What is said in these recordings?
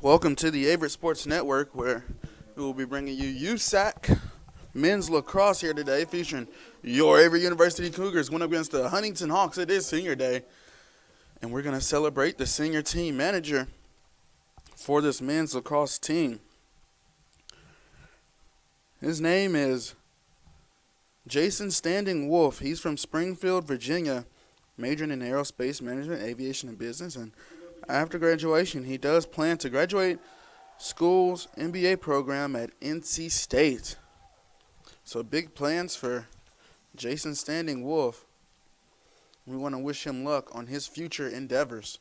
Welcome to the Averett Sports Network, where we will be bringing you USAC men's lacrosse here today, featuring your Averett University Cougars going up against the Huntingdon Hawks. It is senior day, and we're going to celebrate the senior team manager for this men's lacrosse team. His name is Jason Standing Wolf. He's from Springfield, Virginia, majoring in aerospace management, aviation, and business. And after graduation, he does plan to graduate school's MBA program at NC State. So big plans for Jason Standing Wolf. We want to wish him luck on his future endeavors.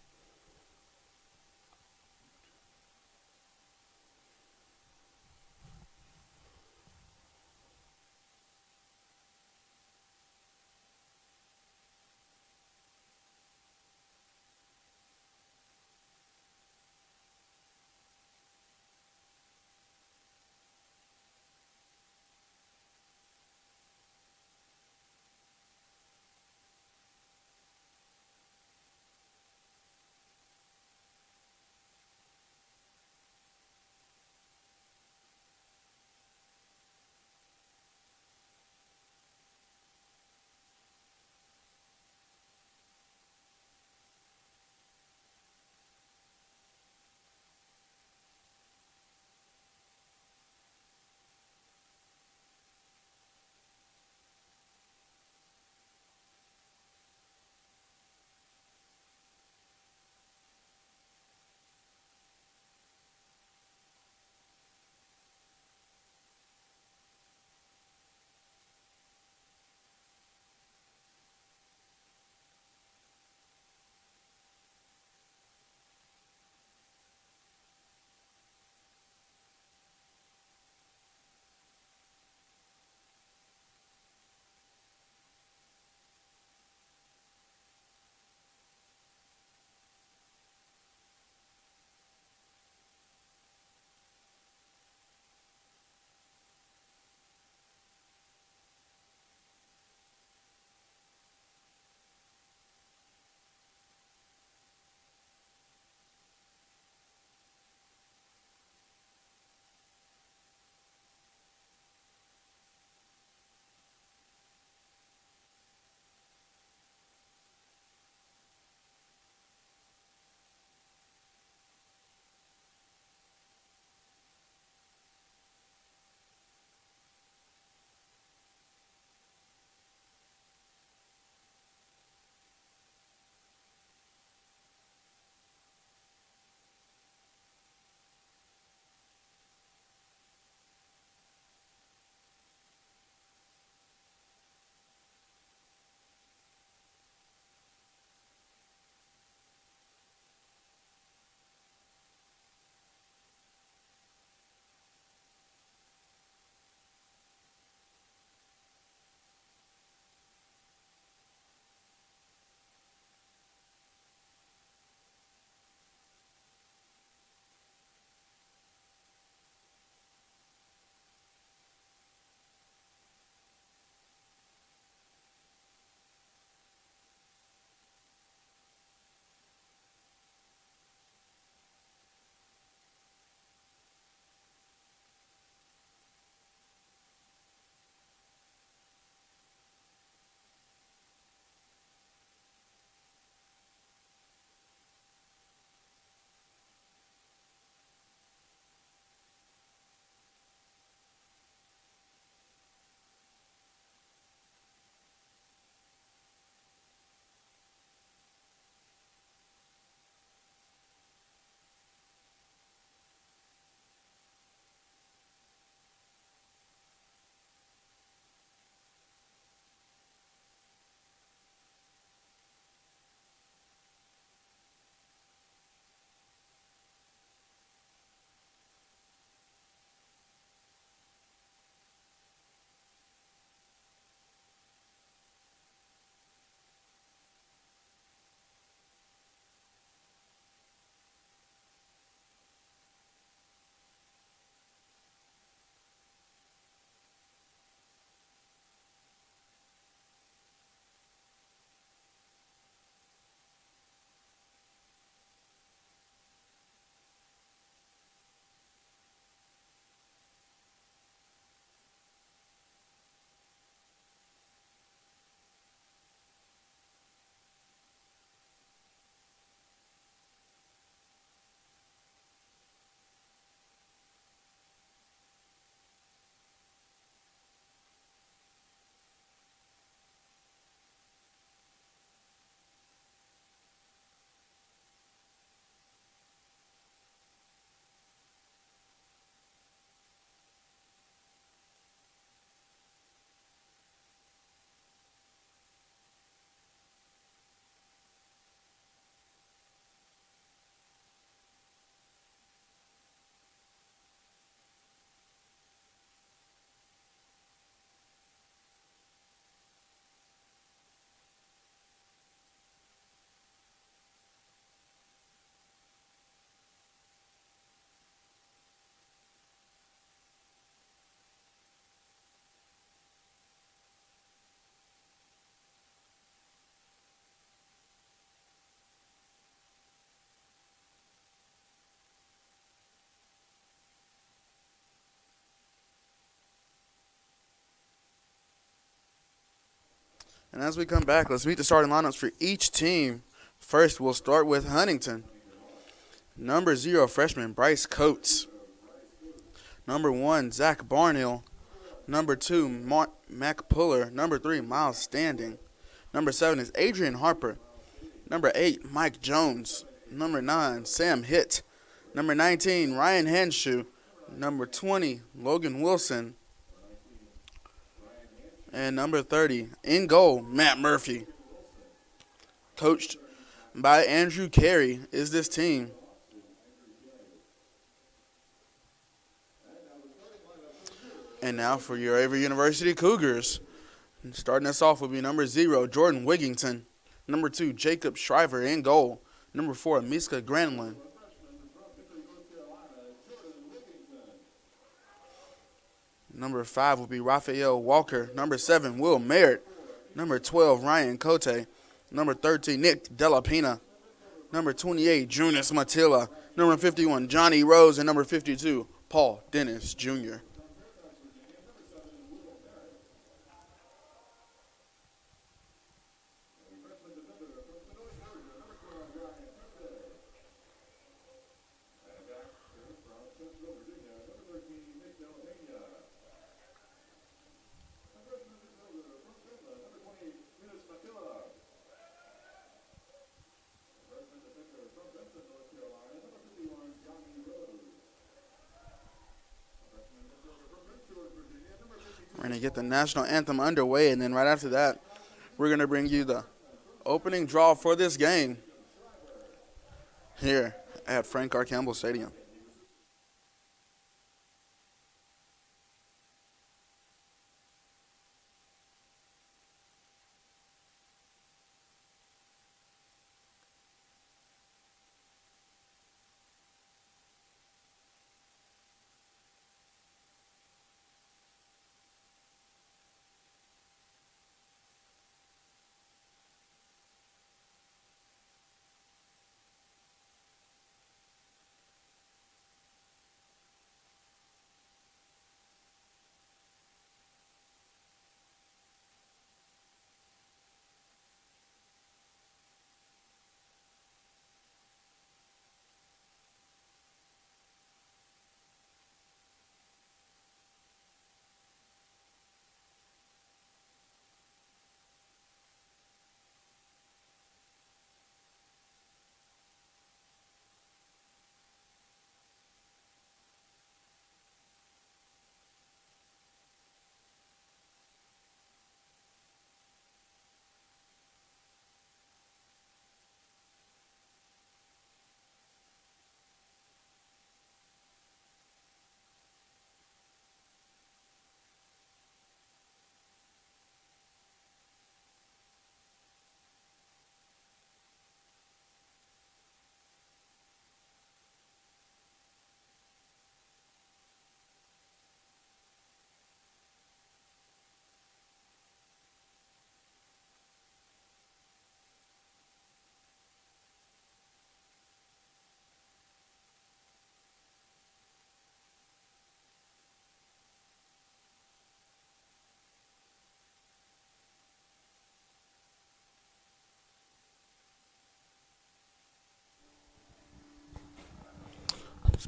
And as we come back, let's meet the starting lineups for each team. First, we'll start with Huntingdon. Number 0, freshman Bryce Coates. Number 1, Zach Barnhill. Number 2, Mac Puller. Number 3, Miles Standing. Number 7 is Adrian Harper. Number 8, Mike Jones. Number 9, Sam Hitt. Number 19, Ryan Henshaw. Number 20, Logan Wilson. And number 30, in goal, Matt Murphy. Coached by Andrew Carey is this team. And now for your Averett University Cougars. Starting us off will be number 0, Jordan Wigington. Number 2, Jacob Shriver in goal. Number 4, Miska Granlund. Number 5 will be Raphael Walker. Number 7, Will Merritt. Number 12, Ryan Cote. Number 13, Nick Delapina. Number 28, Jonas Matilla. Number 51, Johnny Rose. And number 52, Paul Dennis Jr. We're going to get the national anthem underway, and then right after that, we're going to bring you the opening draw for this game here at Frank R. Campbell Stadium.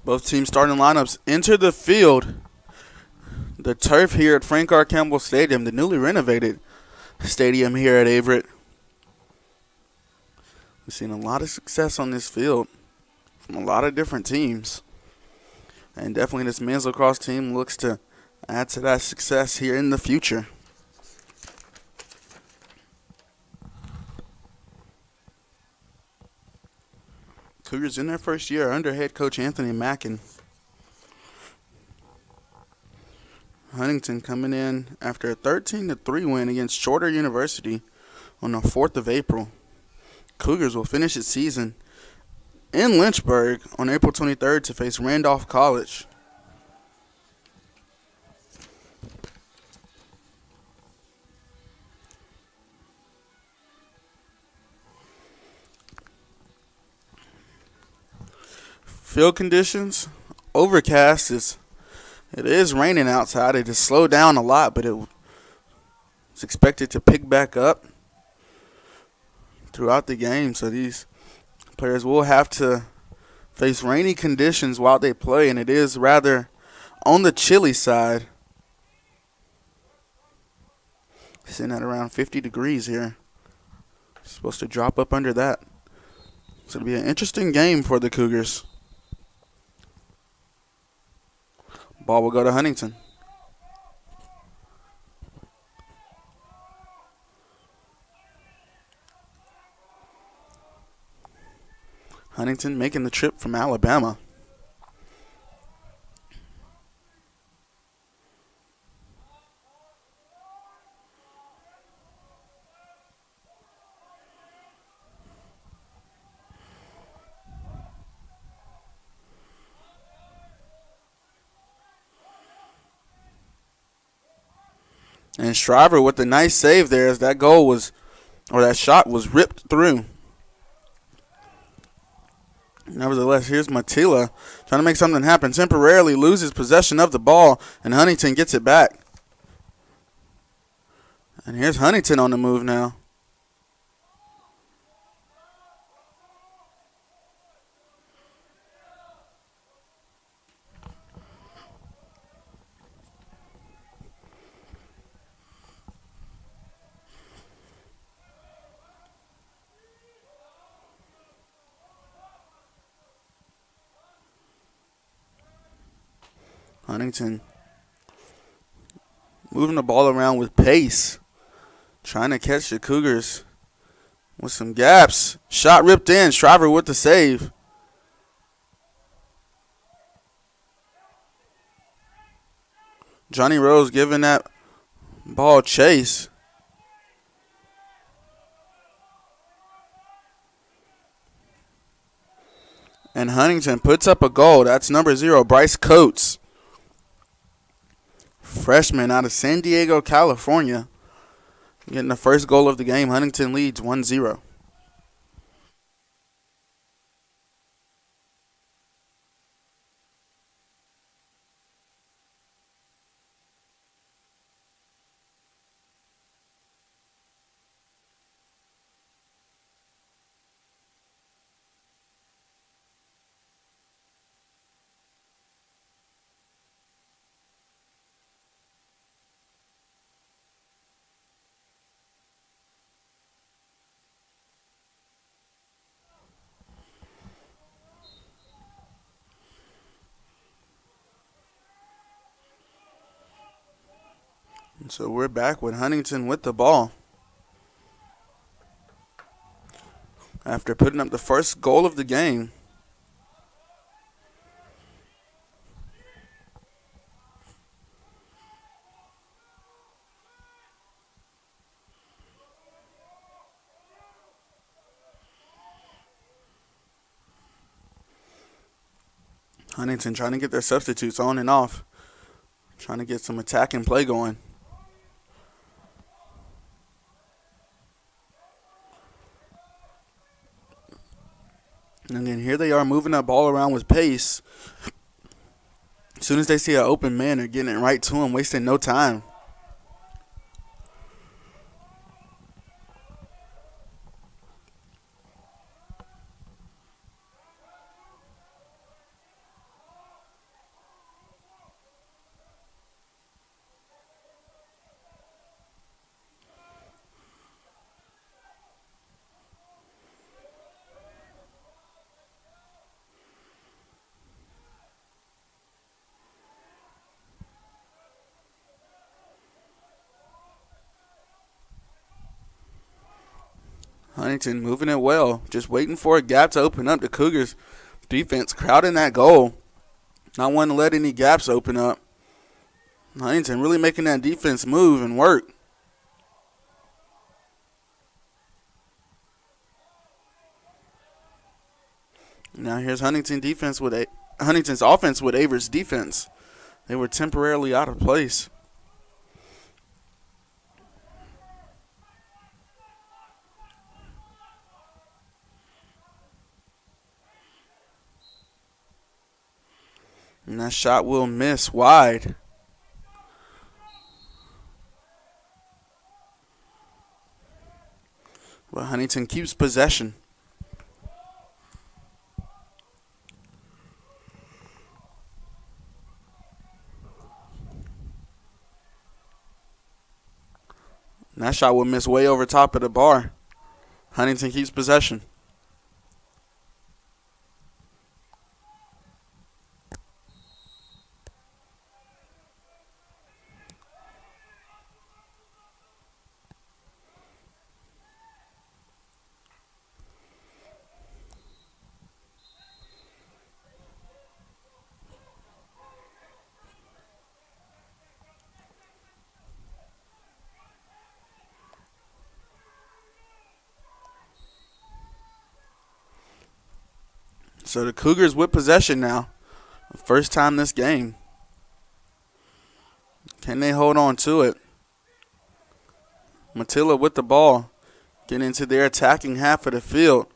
Both teams' starting lineups enter the field. The turf here at Frank R. Campbell Stadium, the newly renovated stadium here at Averett. We've seen a lot of success on this field from a lot of different teams. And definitely this men's lacrosse team looks to add to that success here in the future. Cougars in their first year under head coach Anthony Mackin. Huntingdon coming in after a 13-3 win against Shorter University on the 4th of April. Cougars will finish its season in Lynchburg on April 23rd to face Randolph College. Field conditions, overcast. It is raining outside. It has slowed down a lot, but it's expected to pick back up. throughout the game, so these players will have to face rainy conditions while they play, and it is rather on the chilly side. Sitting at around 50 degrees here. It's supposed to drop up under that. So it'll be an interesting game for the Cougars. Ball will go to Huntingdon. Huntingdon making the trip from Alabama. And Shriver with a nice save there as that goal was, or that shot was ripped through. Nevertheless, here's Matila trying to make something happen. Temporarily loses possession of the ball, and Huntingdon gets it back. And here's Huntingdon on the move now. Huntingdon moving the ball around with pace, trying to catch the Cougars with some gaps. Shot ripped in. Shriver with the save. Johnny Rose giving that ball chase. And Huntingdon puts up a goal. That's number 0, Bryce Coates. Freshman out of San Diego, California. Getting the first goal of the game. Huntingdon leads 1-0. And so we're back with Huntingdon with the ball. After putting up the first goal of the game. Huntingdon trying to get their substitutes on and off. Trying to get some attack and play going. And then here they are moving that ball around with pace. As soon as they see an open man, they're getting it right to him, wasting no time. Huntingdon moving it well, just waiting for a gap to open up. The Cougars defense crowding that goal, not wanting to let any gaps open up. Huntingdon really making that defense move and work. Now here's Huntingdon's offense with Averett's defense. They were temporarily out of place. And that shot will miss wide. But Huntington keeps possession. And that shot would miss way over top of the bar. Huntington keeps possession. So the Cougars with possession now. First time this game. Can they hold on to it? Matilla with the ball. Get into their attacking half of the field.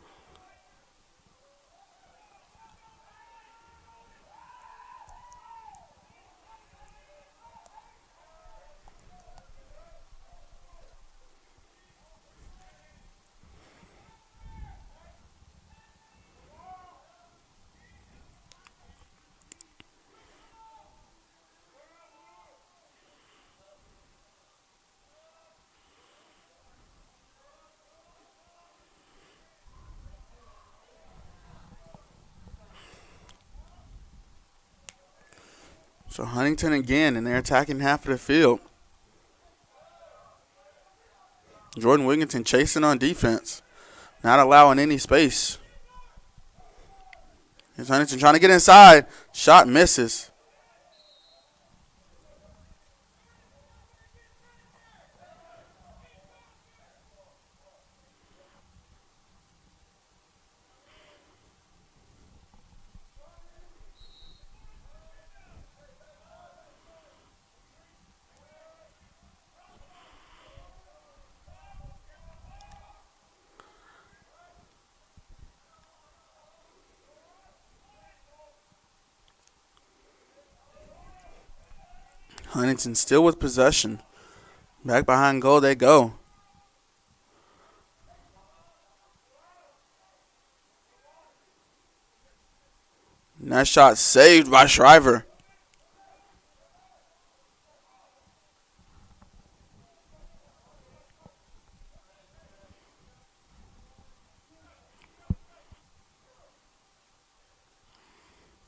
So Huntington again in their attacking half of the field. Jordan Wigginton chasing on defense. Not allowing any space. Here's Huntington trying to get inside. Shot misses. Huntington still with possession. Back behind goal they go. And that shot saved by Shriver.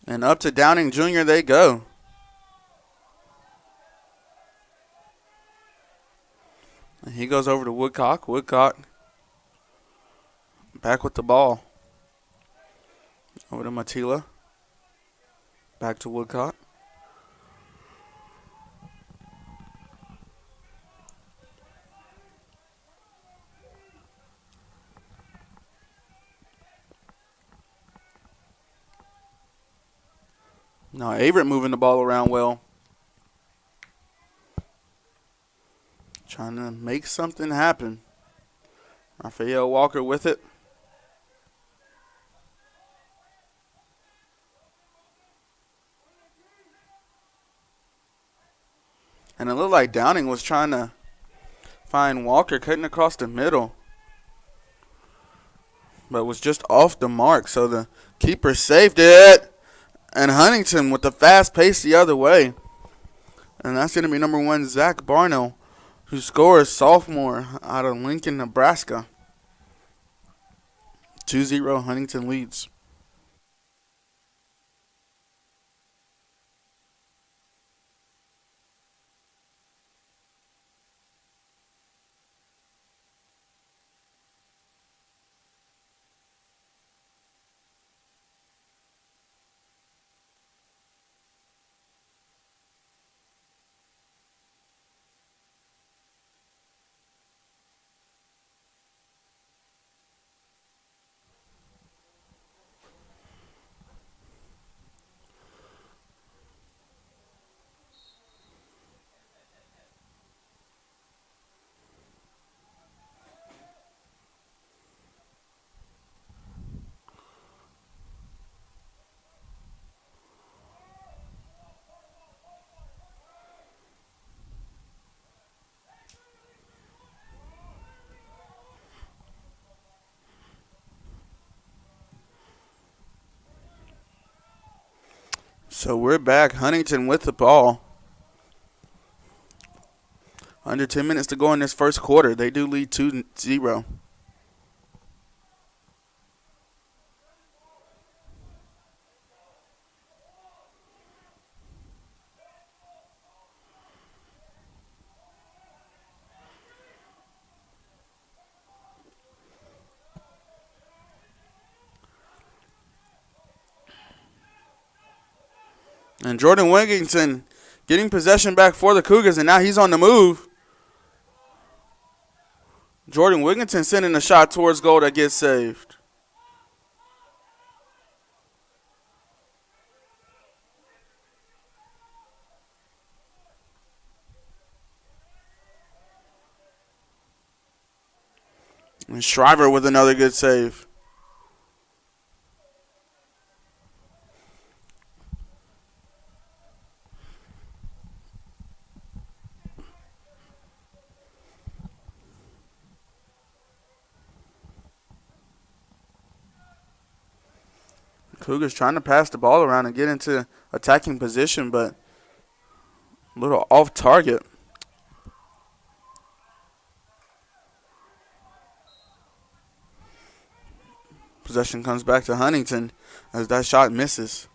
And up to Downing Jr. they go. And he goes over to Woodcock. Woodcock back with the ball. Over to Matilla. Back to Woodcock. Now Averett moving the ball around well. Trying to make something happen. Raphael Walker with it. And it looked like Downing was trying to find Walker cutting across the middle. But was just off the mark, so the keeper saved it. And Huntington with the fast pace the other way. And that's going to be number 1, Zach Barno, who scores sophomore out of Lincoln, Nebraska. 2-0 Huntington leads. So we're back. Huntingdon with the ball. Under 10 minutes to go in this first quarter. They do lead 2-0. And Jordan Wigington getting possession back for the Cougars, and now he's on the move. Jordan Wigington sending a shot towards goal that gets saved. And Shriver with another good save. Cougars trying to pass the ball around and get into attacking position, but a little off target. Possession comes back to Huntingdon as that shot misses.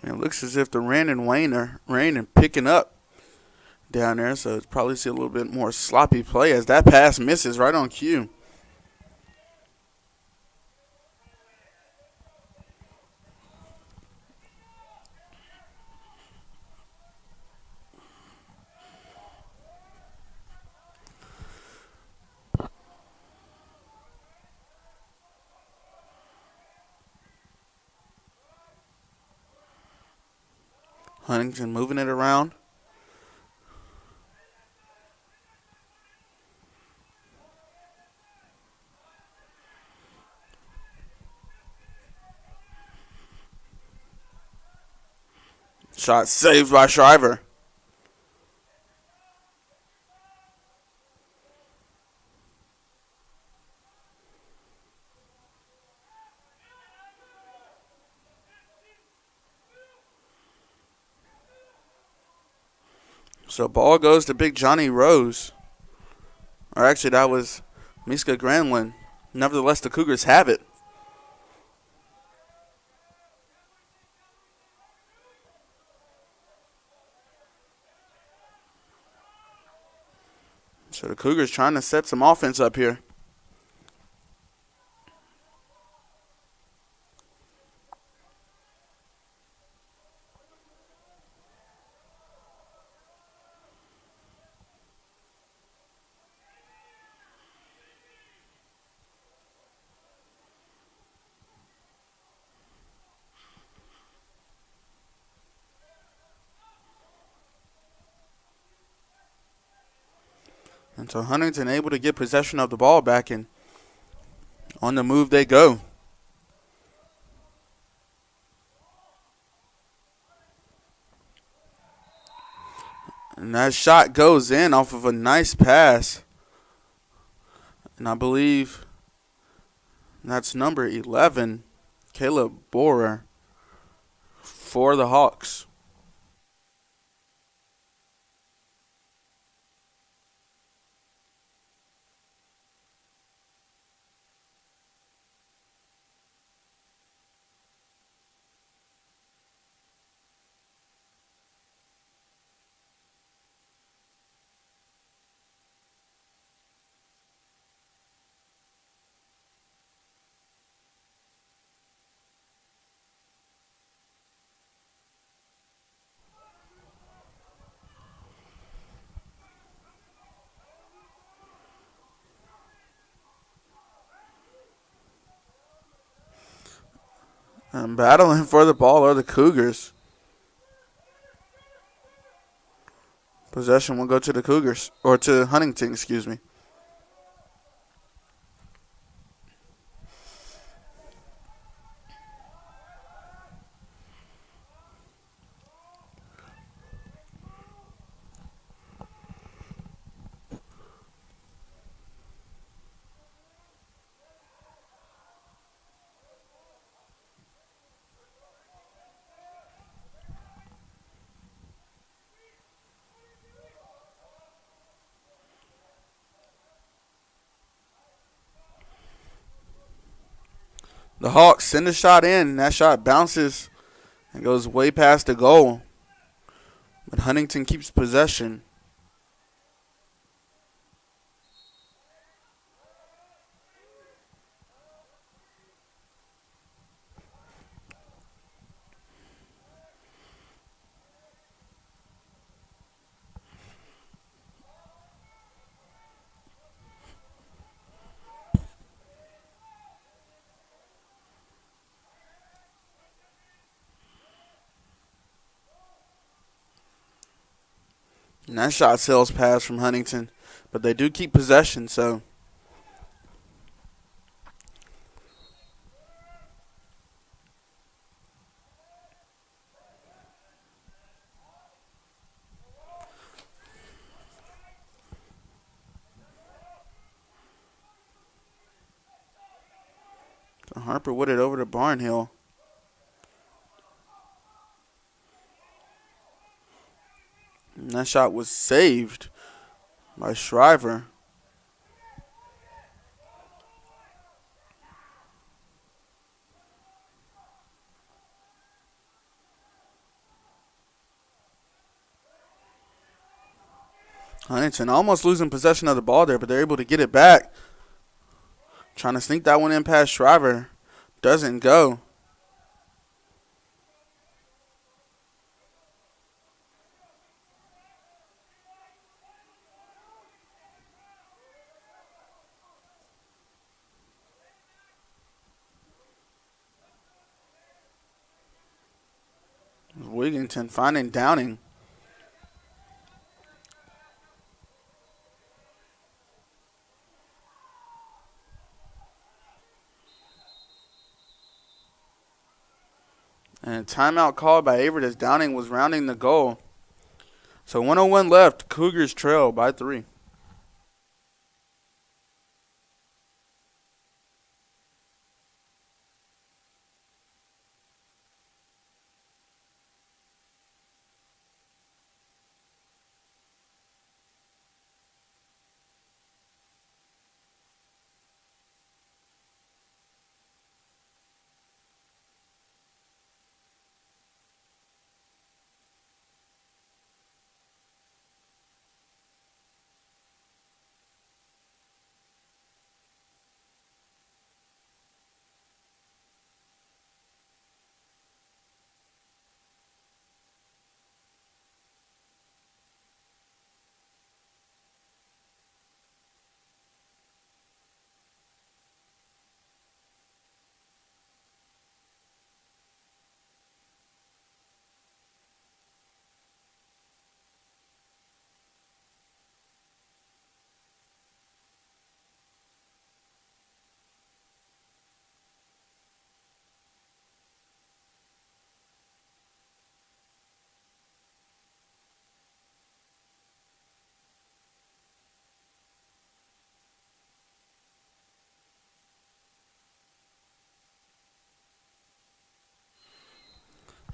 It looks as if the rain and picking up down there, so it's probably see a little bit more sloppy play as that pass misses right on cue. Huntingdon moving it around. Shot saved by Shriver. So ball goes to Big Johnny Rose. Or actually, that was Miska Granlund. Nevertheless, the Cougars have it. So the Cougars trying to set some offense up here. And so Huntingdon able to get possession of the ball back, and on the move they go. And that shot goes in off of a nice pass. And I believe that's number 11, Caleb Borer, for the Hawks. And battling for the ball are the Cougars. Possession will go to the Cougars, or to Huntington, excuse me. The Hawks send a shot in, and that shot bounces and goes way past the goal. But Huntington keeps possession. And that shot sails past from Huntington. But they do keep possession, so. Harper with it over to Barnhill. And that shot was saved by Shriver. Huntington almost losing possession of the ball there, but they're able to get it back. Trying to sneak that one in past Shriver. Doesn't go. Wigington finding Downing. And a timeout called by Averett as Downing was rounding the goal. So 1:01 left. Cougars trail by 3.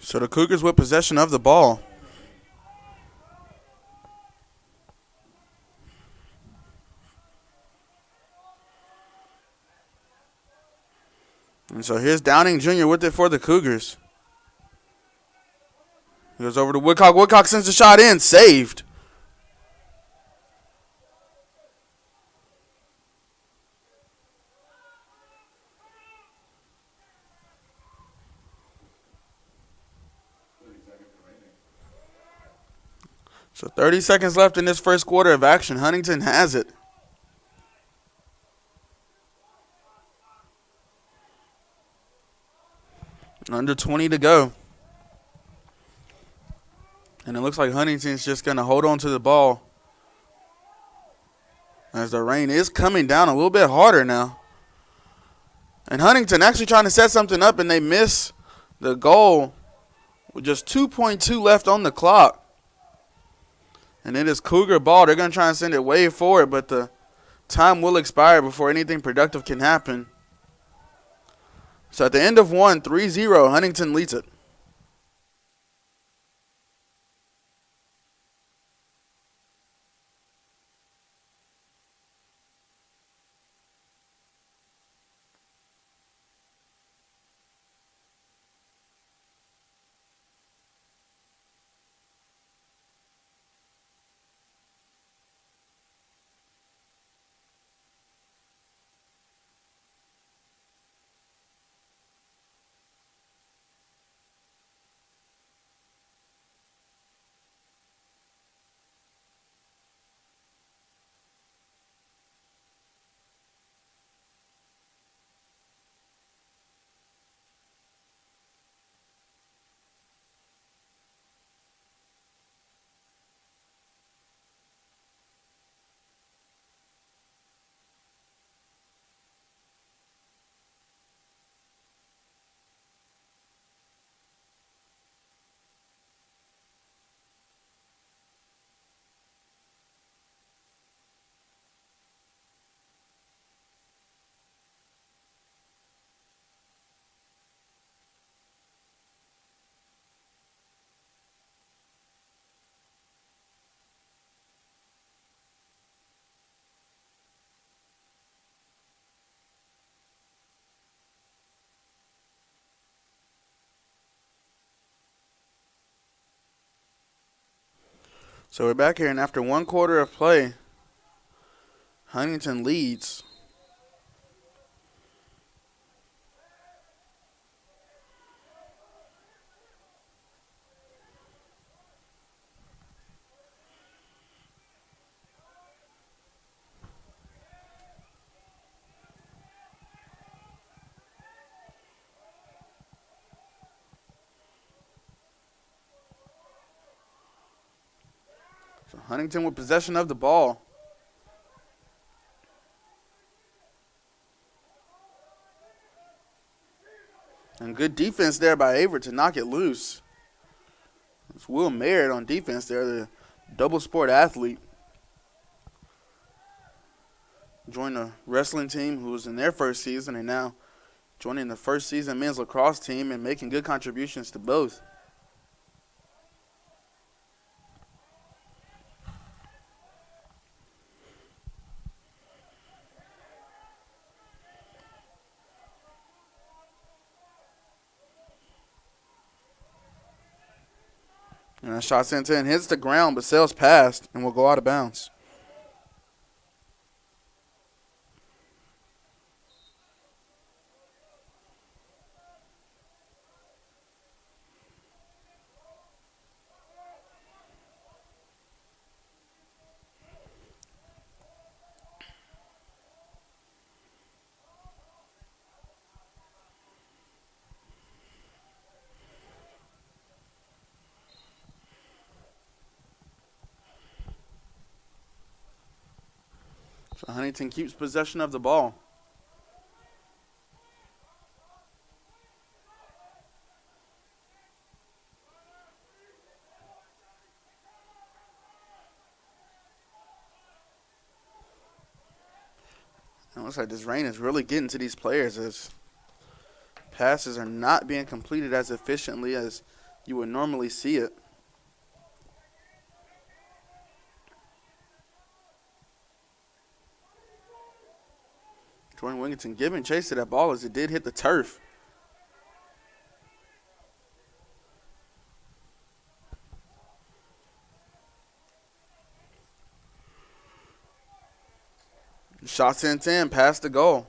So the Cougars with possession of the ball. And so here's Downing Jr. with it for the Cougars. He goes over to Woodcock. Woodcock sends the shot in. Saved. So 30 seconds left in this first quarter of action. Huntington has it. Under 20 to go. And it looks like Huntington's just going to hold on to the ball as the rain is coming down a little bit harder now. And Huntington actually trying to set something up, and they miss the goal with just 2.2 left on the clock. And it is Cougar ball. They're going to try and send it way forward, but the time will expire before anything productive can happen. So at the end of 1, 3-0, Huntington leads it. So we're back here, and after 1 quarter of play, Huntington leads. So Huntington with possession of the ball. And good defense there by Averett to knock it loose. It's Will Merritt on defense there, the double sport athlete. Joined the wrestling team who was in their first season and now joining the first season men's lacrosse team and making good contributions to both. And that shot sent in, hits the ground, but sails past and will go out of bounds. So Huntington keeps possession of the ball. It looks like this rain is really getting to these players as passes are not being completed as efficiently as you would normally see it. Jordan Wigginton giving chase to that ball as it did hit the turf. Shot sent in, past the goal.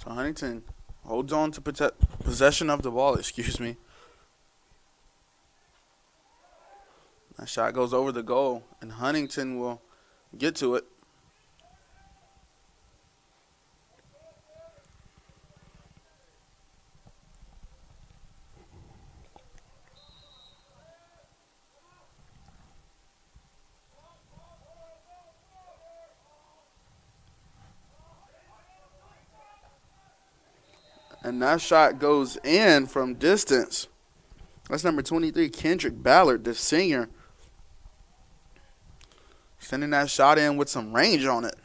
So Huntington holds on to possession of the ball. Excuse me. That shot goes over the goal, and Huntington will get to it. And that shot goes in from distance. That's number 23, Kendrick Ballard, the senior. Sending that shot in with some range on it.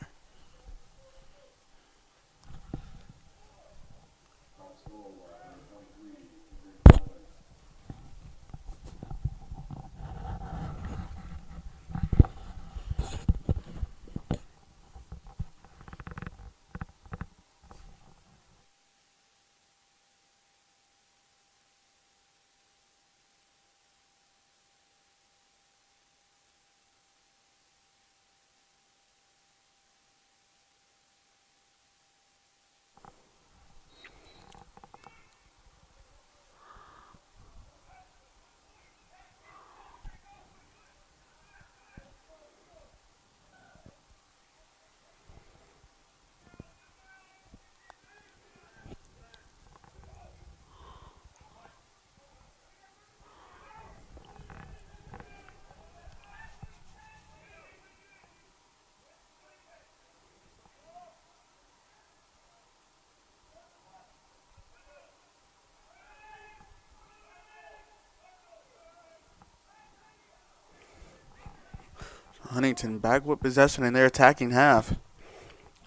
Huntington back with possession in their attacking half.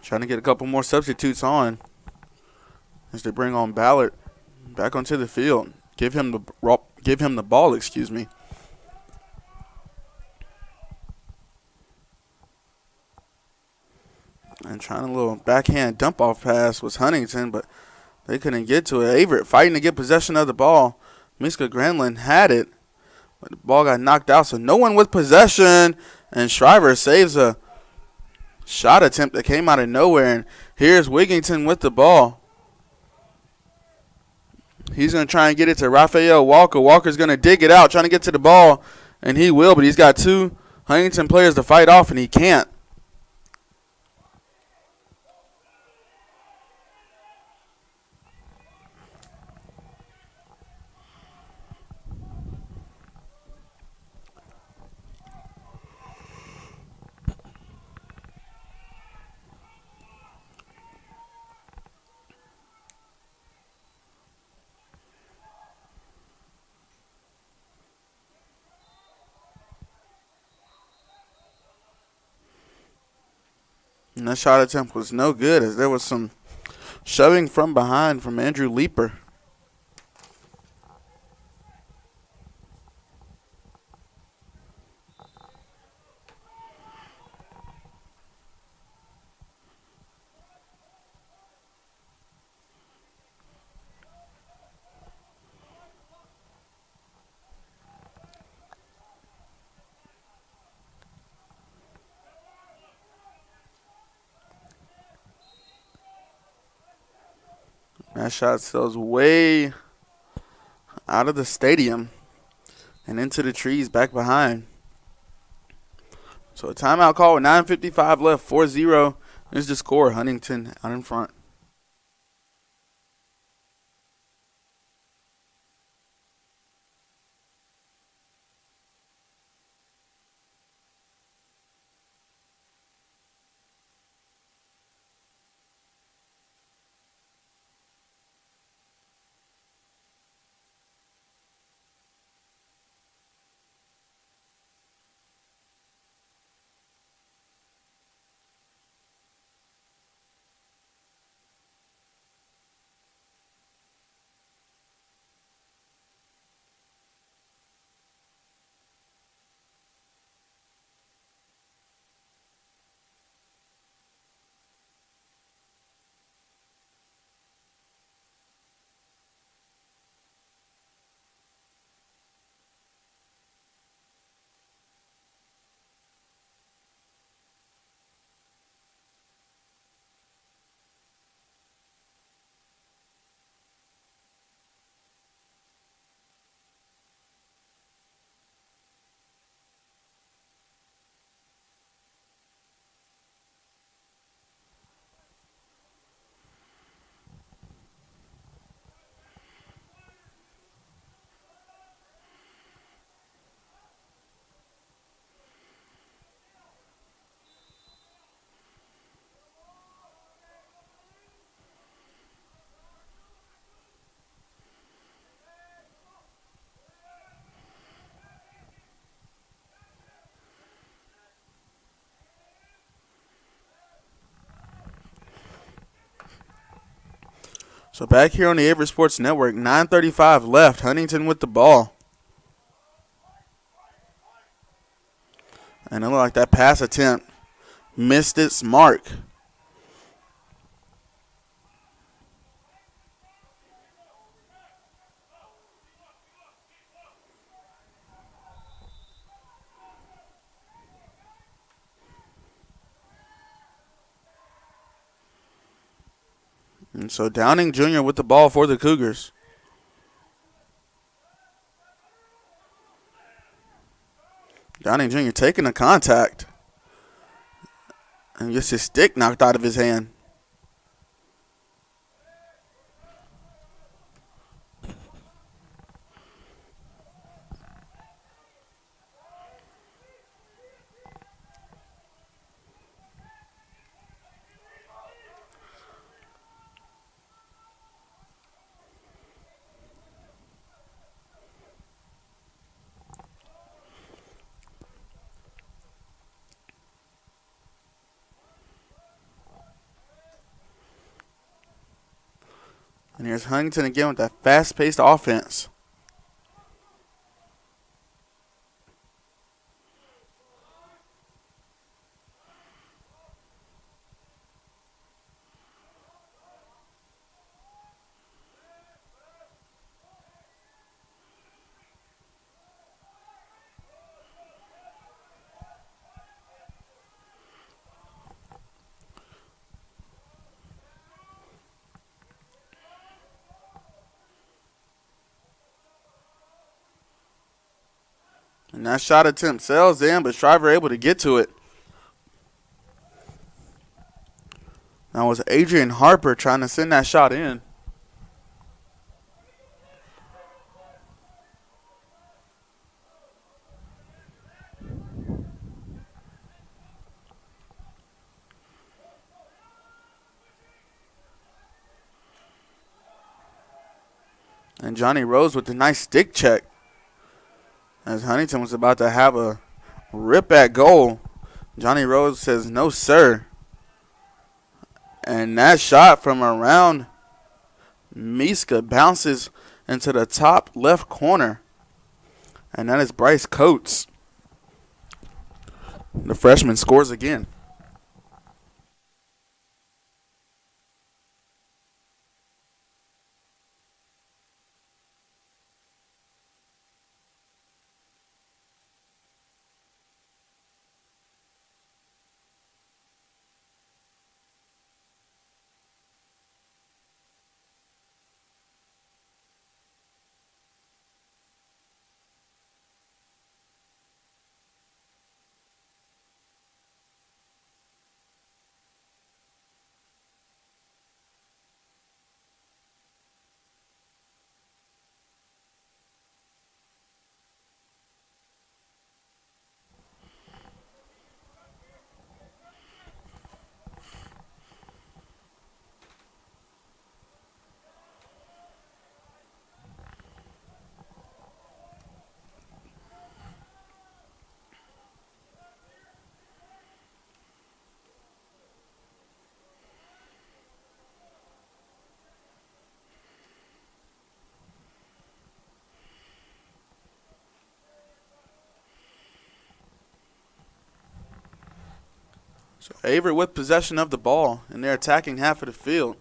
Trying to get a couple more substitutes on as they bring on Ballard back onto the field. Give him the ball, excuse me. And trying a little backhand dump-off pass was Huntington, but they couldn't get to it. Averett fighting to get possession of the ball. Miska Granlund had it, but the ball got knocked out, so no one with possession. And Shriver saves a shot attempt that came out of nowhere. And here's Wigington with the ball. He's going to try and get it to Raphael Walker. Walker's going to dig it out, trying to get to the ball, and he will, but he's got two Huntington players to fight off, and he can't. And that shot attempt was no good as there was some shoving from behind from Andrew Leeper. That shot sails way out of the stadium and into the trees back behind. So a timeout call with 9:55 left, 4-0 is the score. Huntington out in front. So back here on the Averett Sports Network, 9:35 left. Huntingdon with the ball. And it looked like that pass attempt missed its mark. And so Downing Jr. with the ball for the Cougars. Downing Jr. taking the contact. And gets his stick knocked out of his hand. And here's Huntingdon again with that fast-paced offense. And that shot attempt sails in, but Shriver able to get to it. That was Adrian Harper trying to send that shot in. And Johnny Rose with a nice stick check. As Huntingdon was about to have a rip at goal, Johnny Rose says, "No, sir." And that shot from around Miska bounces into the top left corner. And that is Bryce Coates. The freshman scores again. So Averett with possession of the ball, and they're attacking half of the field.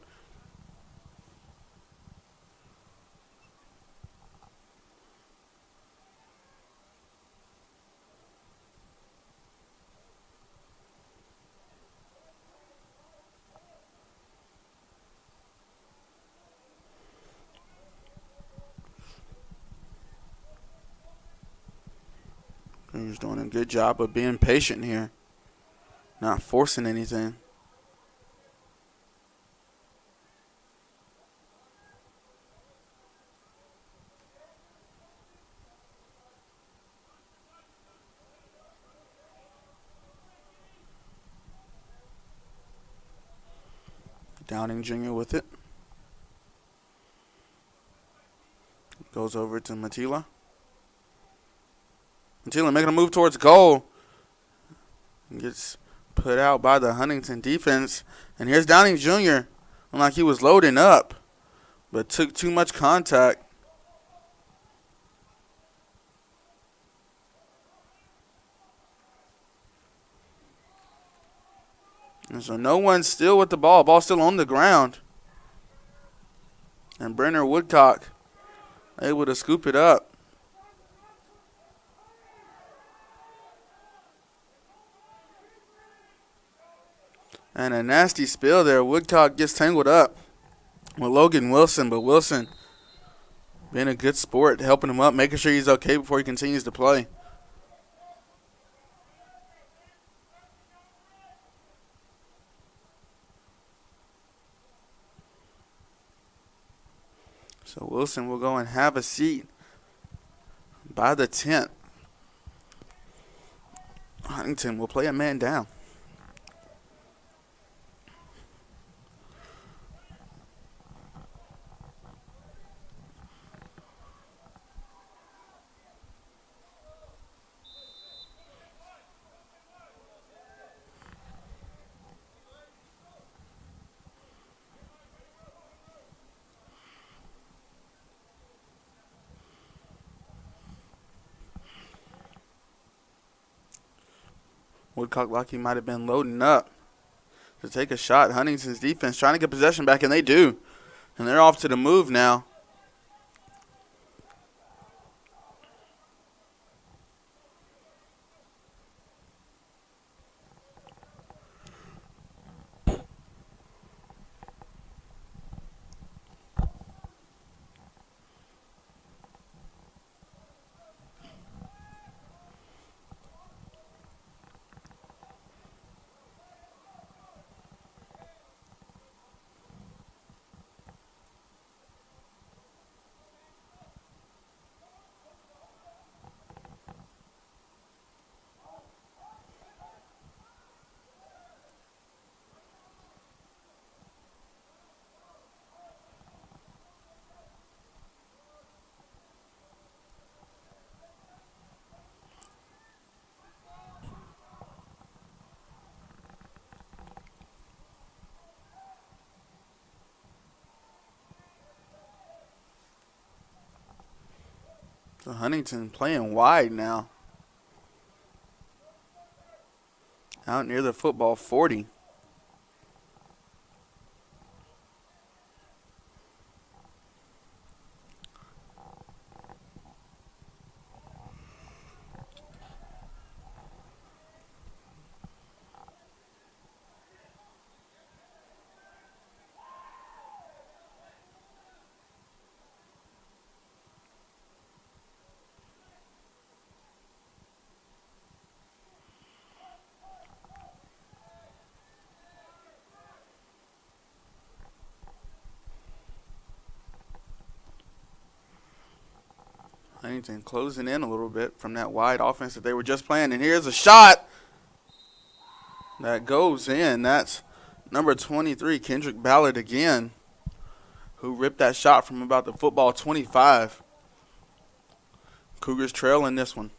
He's doing a good job of being patient here, not forcing anything. Downing Jr. with it. Goes over to Matila. Matila making a move towards goal. Gets put out by the Huntingdon defense. And here's Downing Jr. Like he was loading up. but took too much contact. And so no one's still with the ball. Ball still on the ground. And Brenner Woodcock able to scoop it up. And a nasty spill there. Woodcock gets tangled up with Logan Wilson, but Wilson being a good sport, helping him up, making sure he's okay before he continues to play. So Wilson will go and have a seat by the tent. Huntingdon will play a man down. Woodcock like he might have been loading up to take a shot. Huntington's defense trying to get possession back, and they do. And they're off to the move now. So Huntington playing wide now. Out near the football 40. Huntington closing in a little bit from that wide offense that they were just playing. And here's a shot that goes in. That's number 23, Kendrick Ballard again, who ripped that shot from about the football 25. Cougars trail in this one.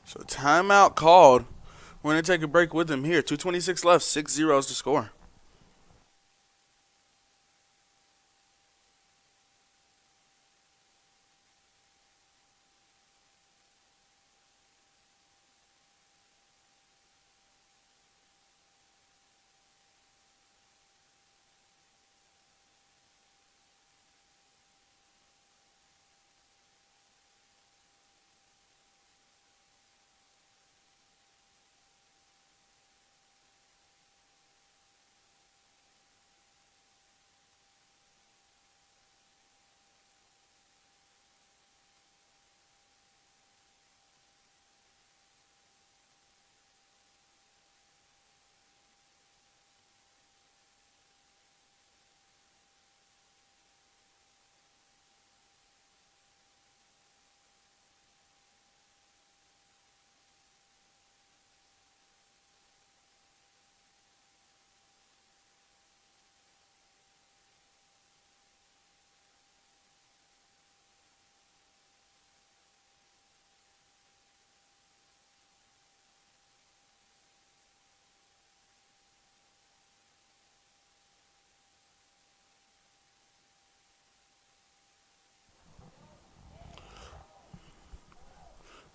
So timeout called. We're going to take a break with them here. 2:26 left, 6-0 is the score.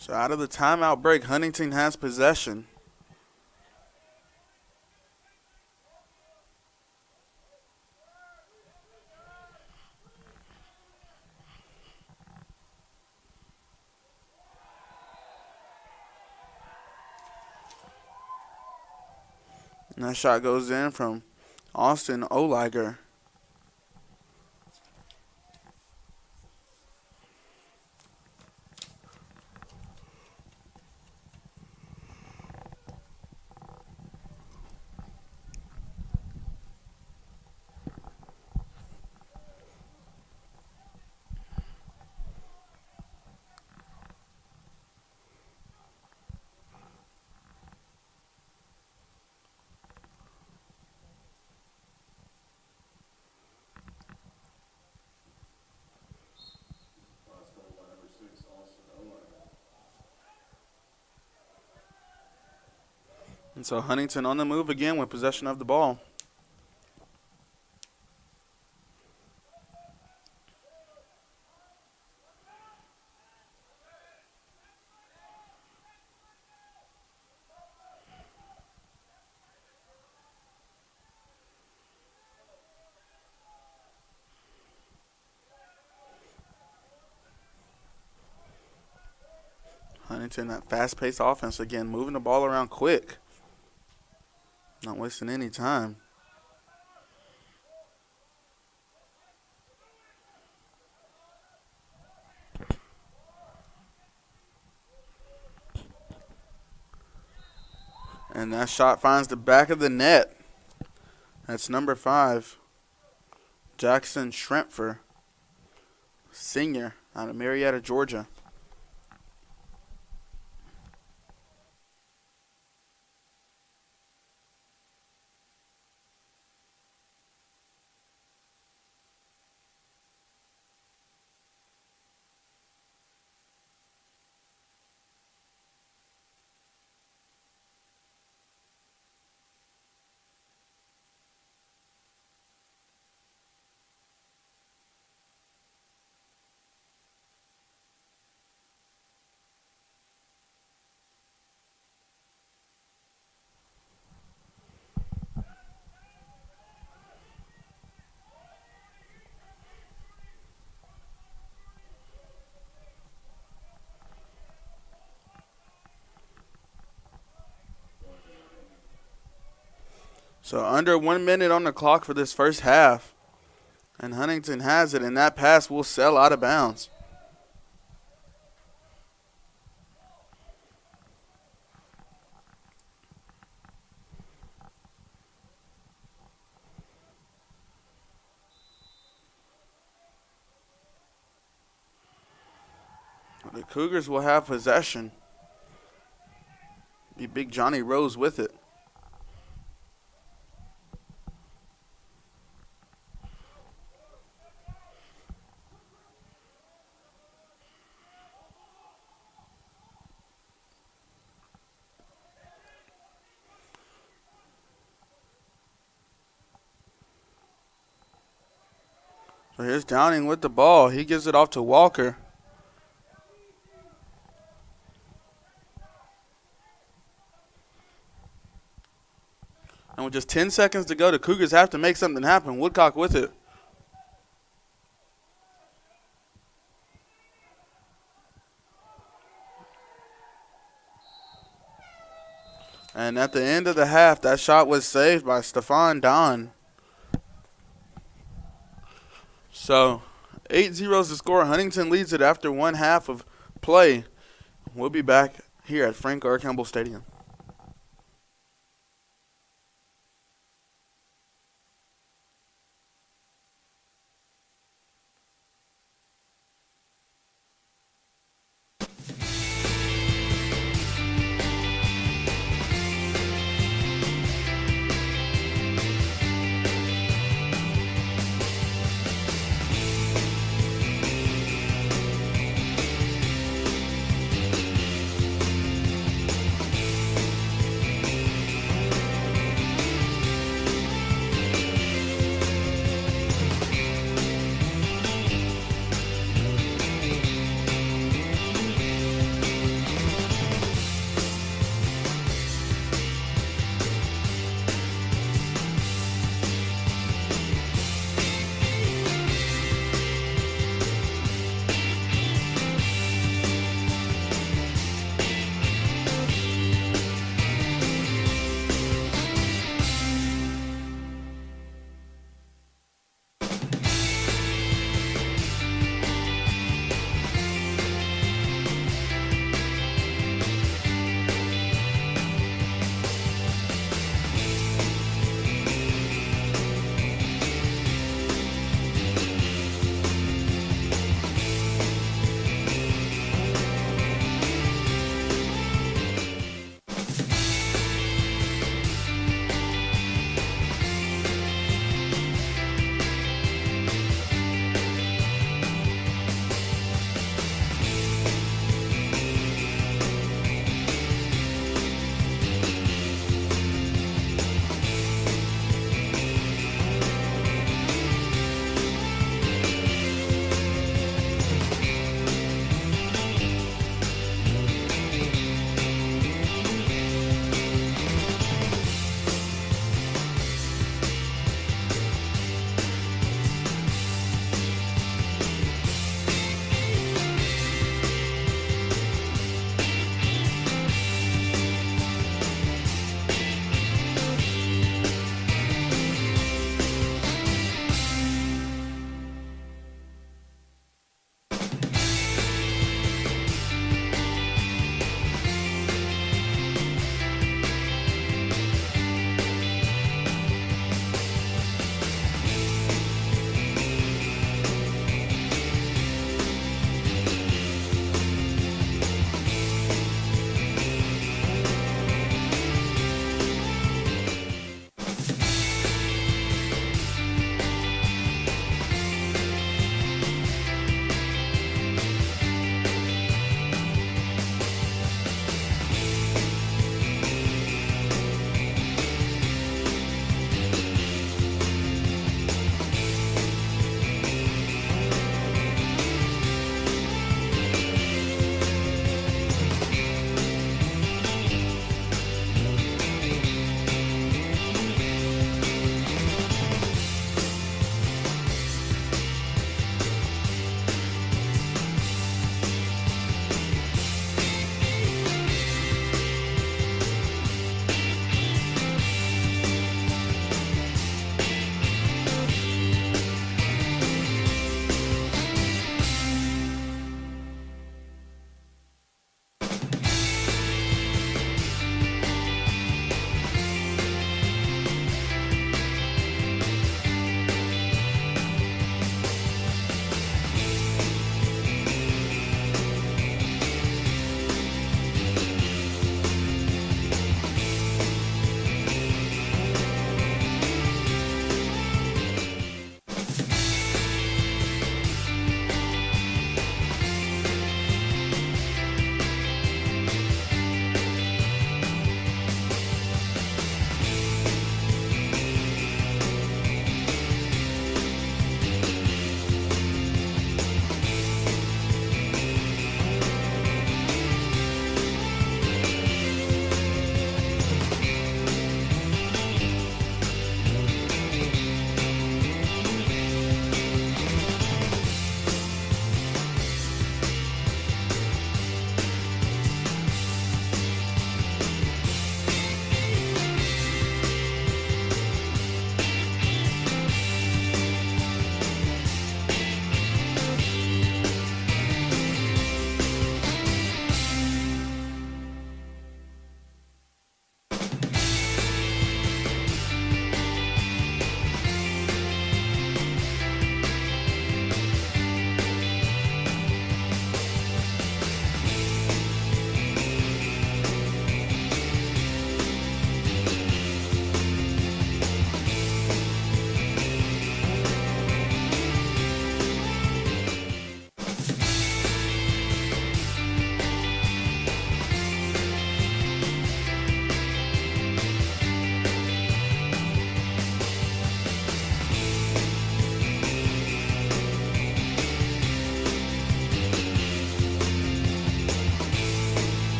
So out of the timeout break, Huntington has possession. And that shot goes in from Austin Oliger. And so Huntington on the move again with possession of the ball. Huntington, that fast-paced offense again, moving the ball around quick. Not wasting any time. And that shot finds the back of the net. That's number 5, Jackson Schrempfer, senior out of Marietta, Georgia. So under 1 minute on the clock for this first half. And Huntington has it, and that pass will sail out of bounds. The Cougars will have possession. Be Big Johnny Rose with it. So here's Downing with the ball. He gives it off to Walker. And with just 10 seconds to go, the Cougars have to make something happen. Woodcock with it. And at the end of the half, that shot was saved by Stephon Don. So 8-0 is the score. Huntington leads it after one half of play. We'll be back here at Frank R. Campbell Stadium.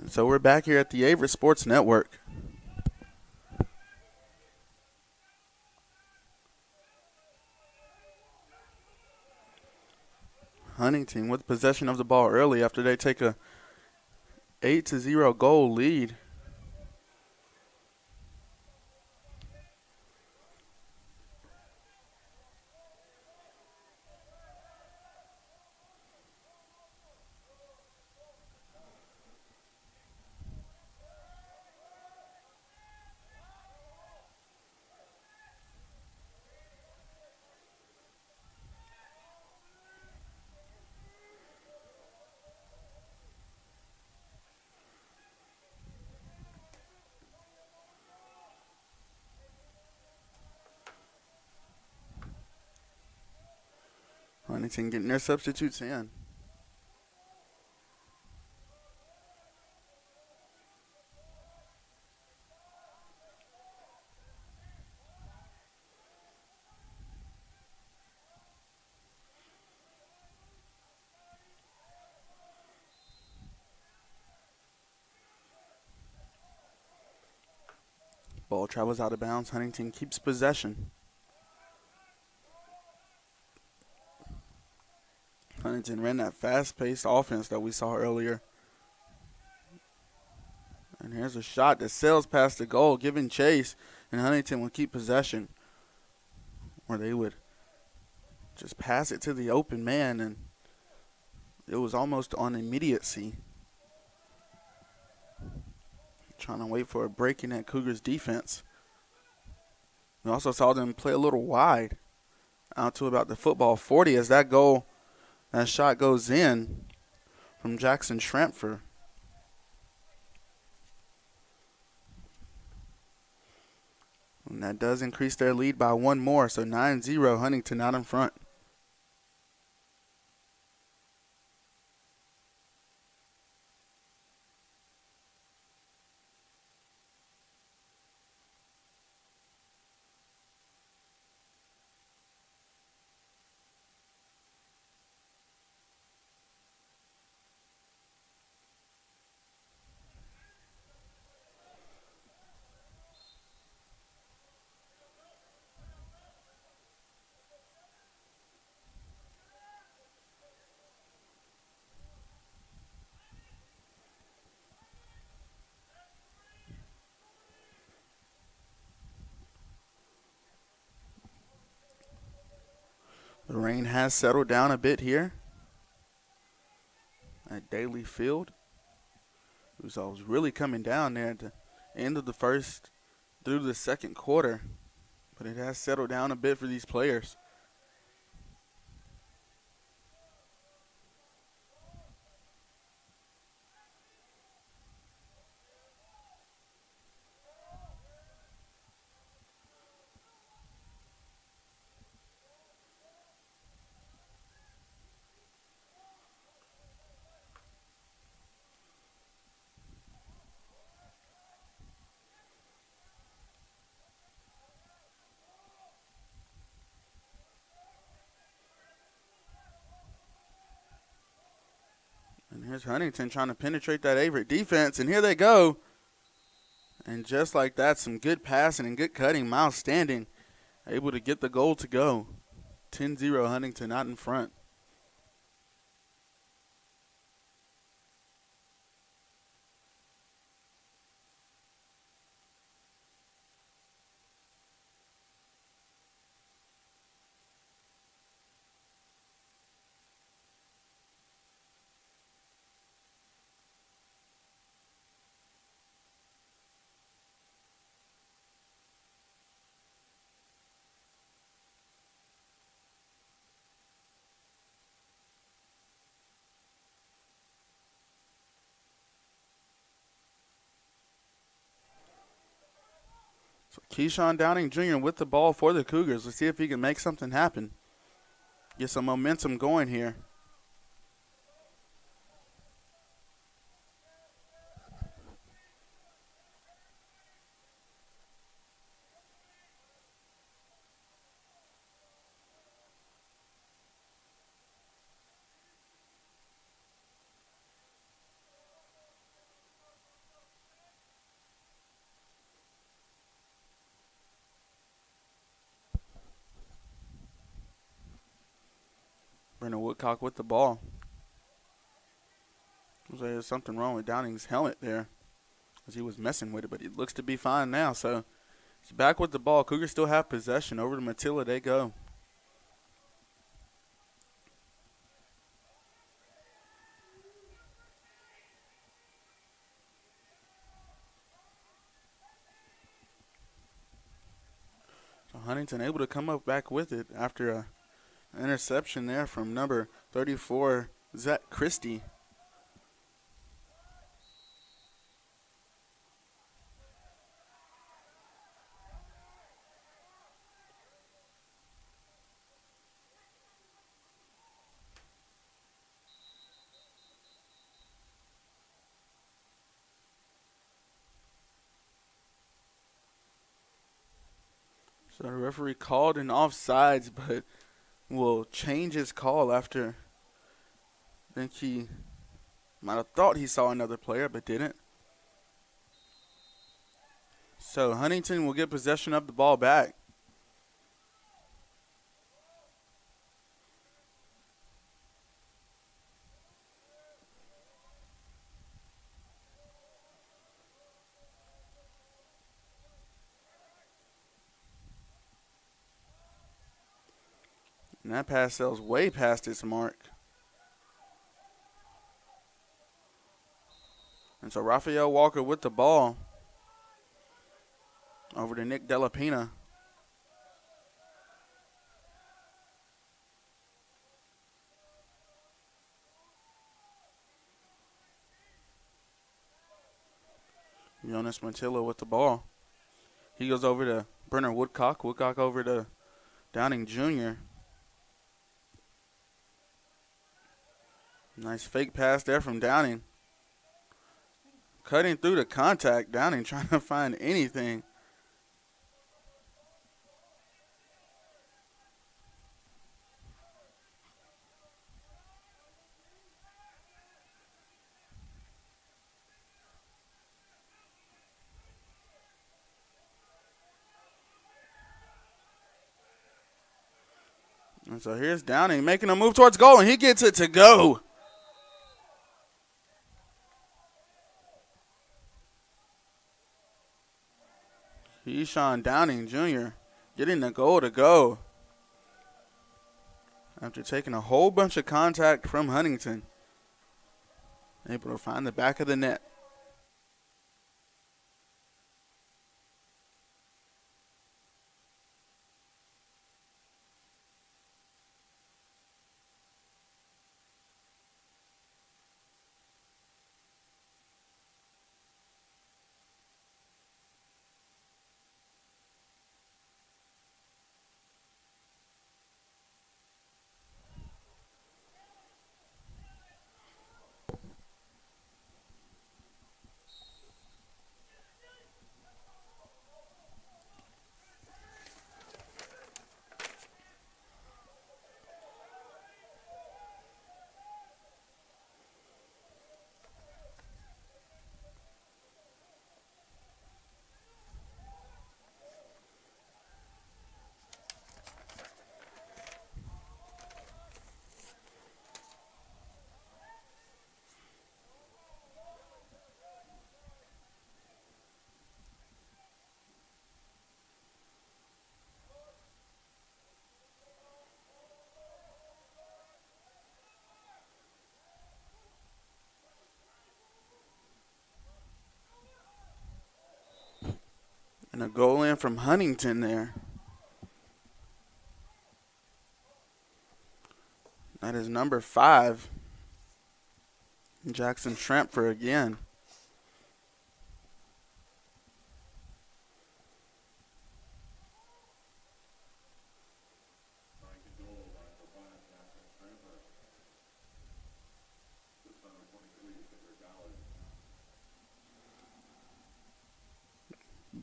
So we're back here at the Averett Sports Network. Huntingdon with possession of the ball early after they take a 8-0 goal lead. Huntingdon getting their substitutes in. Ball travels out of bounds. Huntingdon keeps possession. Huntingdon ran that fast-paced offense that we saw earlier. And here's a shot that sails past the goal, giving chase, and Huntingdon will keep possession. Or they would just pass it to the open man, and it was almost on immediacy. Trying to wait for a break in that Cougars defense. We also saw them play a little wide out to about the football 40 as that shot goes in from Jackson Schrampfer. And that does increase their lead by one more, so 9-0 Huntingdon out in front. The rain has settled down a bit here at Daly Field. It was really coming down there at the end of the first through the second quarter, but it has settled down a bit for these players. And here's Huntingdon trying to penetrate that Averett defense, and here they go. And just like that, some good passing and good cutting. Miles Standing able to get the goal to go. 10-0 Huntingdon out in front. So Keyshawn Downing Jr. with the ball for the Cougars. Let's see if he can make something happen. Get some momentum going here. Brennan Woodcock with the ball. There's something wrong with Downing's helmet there, as he was messing with it, but it looks to be fine now. So he's back with the ball. Cougars still have possession. Over to Matilla they go. So Huntington able to come up back with it after an interception there from number 34, Zach Christie. So the referee called an offsides, but will change his call after. I think he might have thought he saw another player, but didn't. So Huntington will get possession of the ball back. And that pass sails way past its mark. And so Raphael Walker with the ball. Over to Nick Delapina. Jonas Matilla with the ball. He goes over to Brenner Woodcock. Woodcock over to Downing Jr. Nice fake pass there from Downing. Cutting through the contact. Downing trying to find anything. And so here's Downing making a move towards goal, and he gets it to go. Keyshawn Downing Jr. getting the goal to go after taking a whole bunch of contact from Huntington. Able to find the back of the net. And a goal in from Huntington there. That is number 5. Jackson Schrampfer again.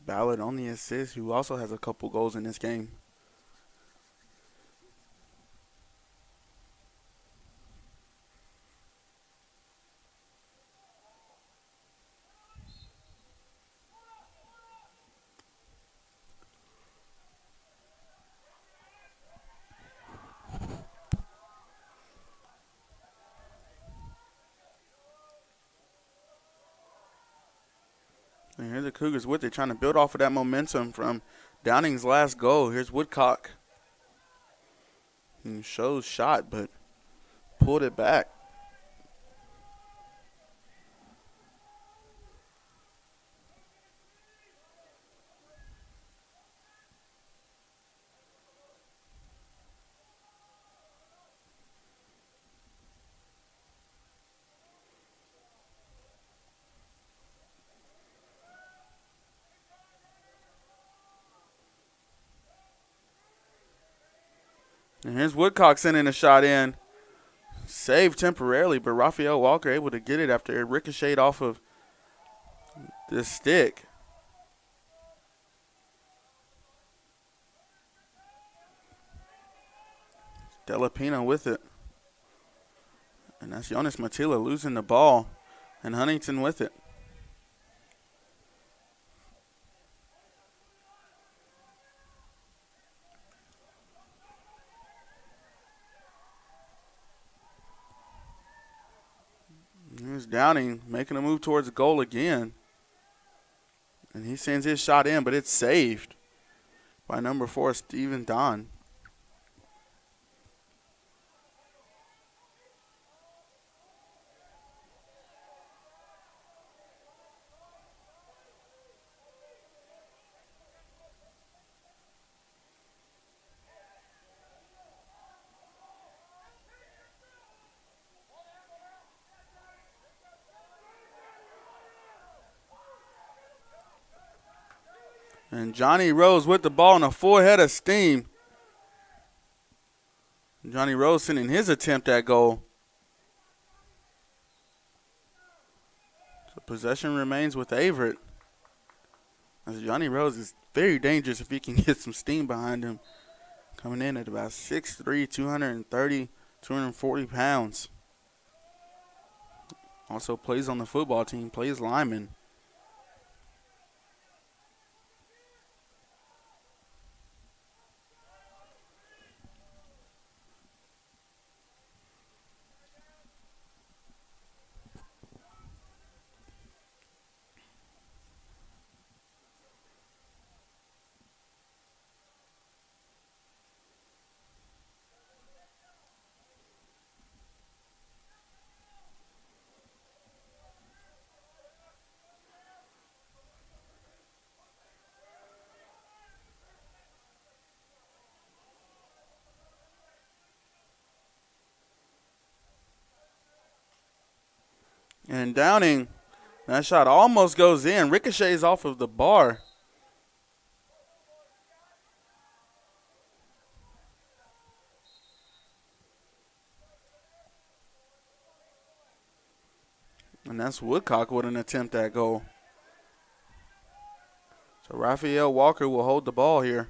Ballard on the assist, who also has a couple goals in this game. And here the Cougars with it, trying to build off of that momentum from Downing's last goal. Here's Woodcock. He shows shot, but pulled it back. And here's Woodcock sending a shot in. Saved temporarily, but Raphael Walker able to get it after it ricocheted off of the stick. Delapino with it. And that's Jonas Matila losing the ball. And Huntington with it. Here's Downing making a move towards the goal again. And he sends his shot in, but it's saved by number 4, Stephen Don. And Johnny Rose with the ball in a full head of steam. Johnny Rose sending his attempt at goal. So possession remains with Averett. As Johnny Rose is very dangerous if he can get some steam behind him. Coming in at about 6'3", 230, 240 pounds. Also plays on the football team, plays lineman. And Downing, that shot almost goes in. Ricochets off of the bar. And that's Woodcock with an attempt at goal. So Raphael Walker will hold the ball here.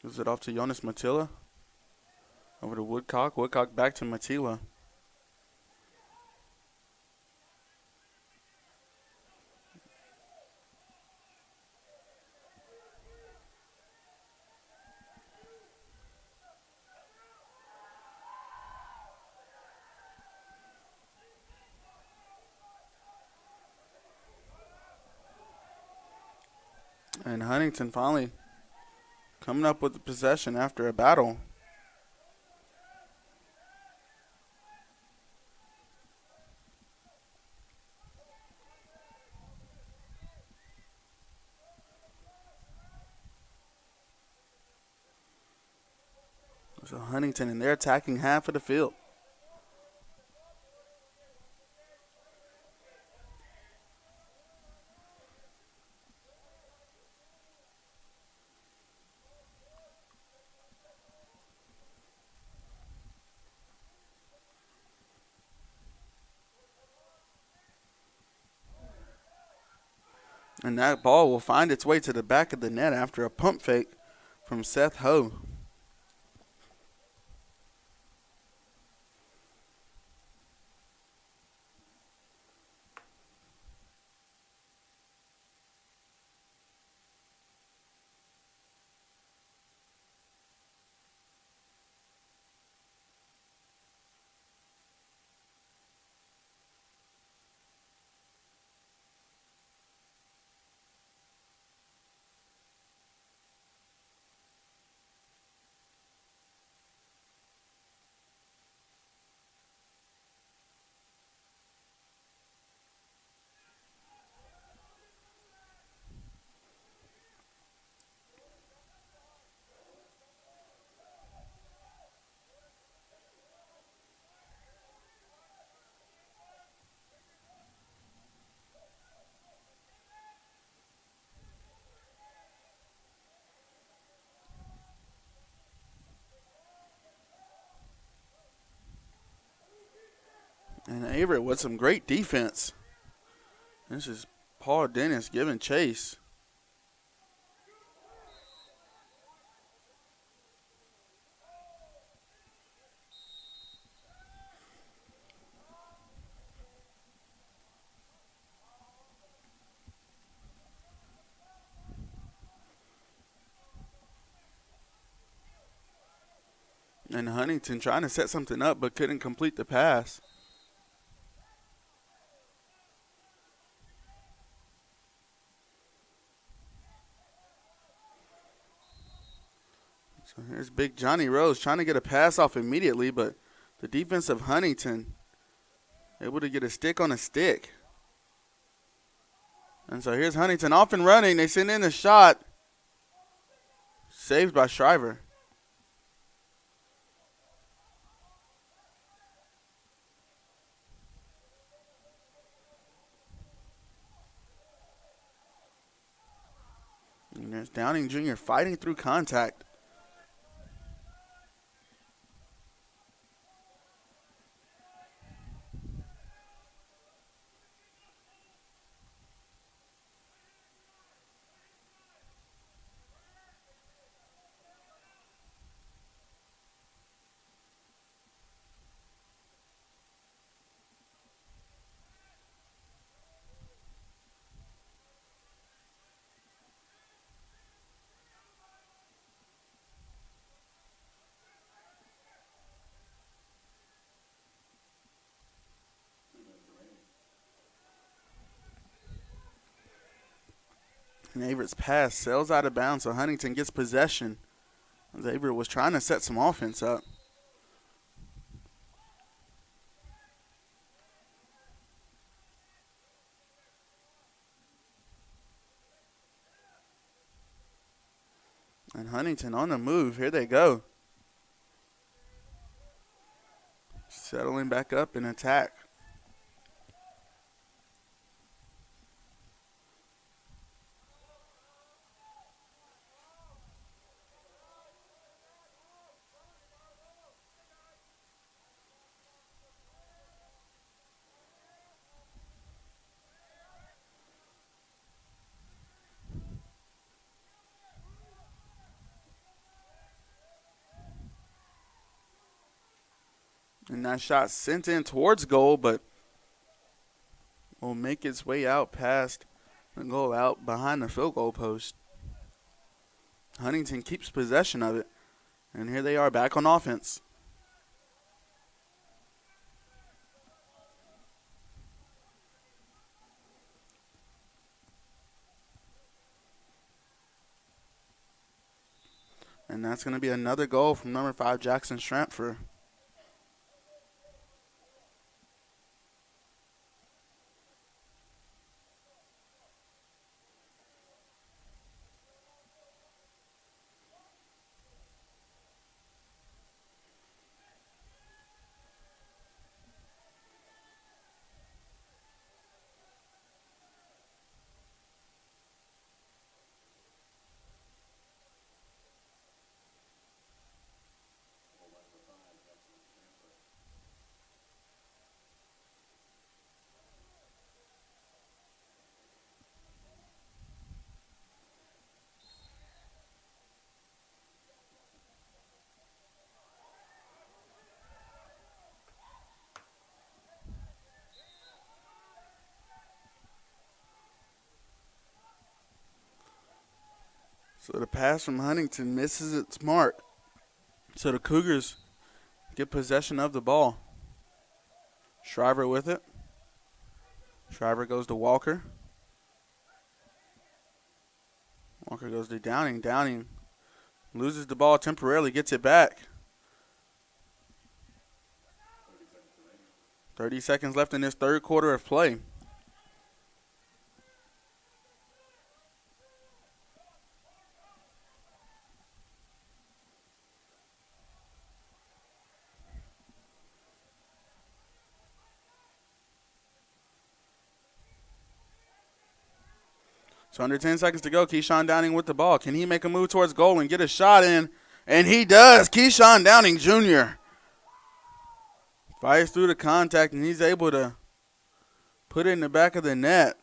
Gives it off to Jonas Matila. Over to Woodcock. Woodcock back to Matila. And Huntington finally coming up with the possession after a battle. So Huntington in their attacking half of the field. And that ball will find its way to the back of the net after a pump fake from Seth Ho. Averett with some great defense. This is Paul Dennis giving chase. And Huntingdon trying to set something up but couldn't complete the pass. So here's Big Johnny Rose trying to get a pass off immediately, but the defense of Huntingdon able to get a stick on a stick. And so here's Huntingdon off and running. They send in a shot. Saved by Shriver. And there's Downing Jr. fighting through contact. And Averett's pass sails out of bounds, so Huntingdon gets possession. As Averett was trying to set some offense up. And Huntingdon on the move. Here they go. Settling back up in attack. And that shot sent in towards goal, but will make its way out past the goal, out behind the field goal post. Huntingdon keeps possession of it. And here they are back on offense. And that's going to be another goal from number 5, Jackson Stratford. So the pass from Huntingdon misses its mark. So the Cougars get possession of the ball. Shriver with it. Shriver goes to Walker. Walker goes to Downing. Downing loses the ball temporarily, gets it back. 30 seconds left in this third quarter of play. So under 10 seconds to go, Keyshawn Downing with the ball. Can he make a move towards goal and get a shot in? And he does. Keyshawn Downing Jr. Fights through the contact, and he's able to put it in the back of the net.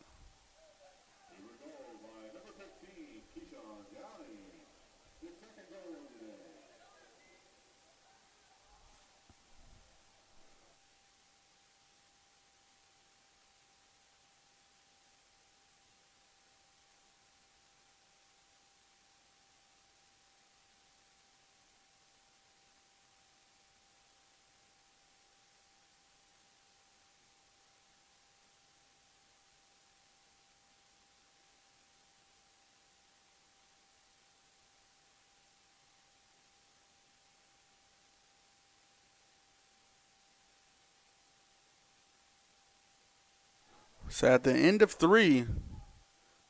So at the end of 3,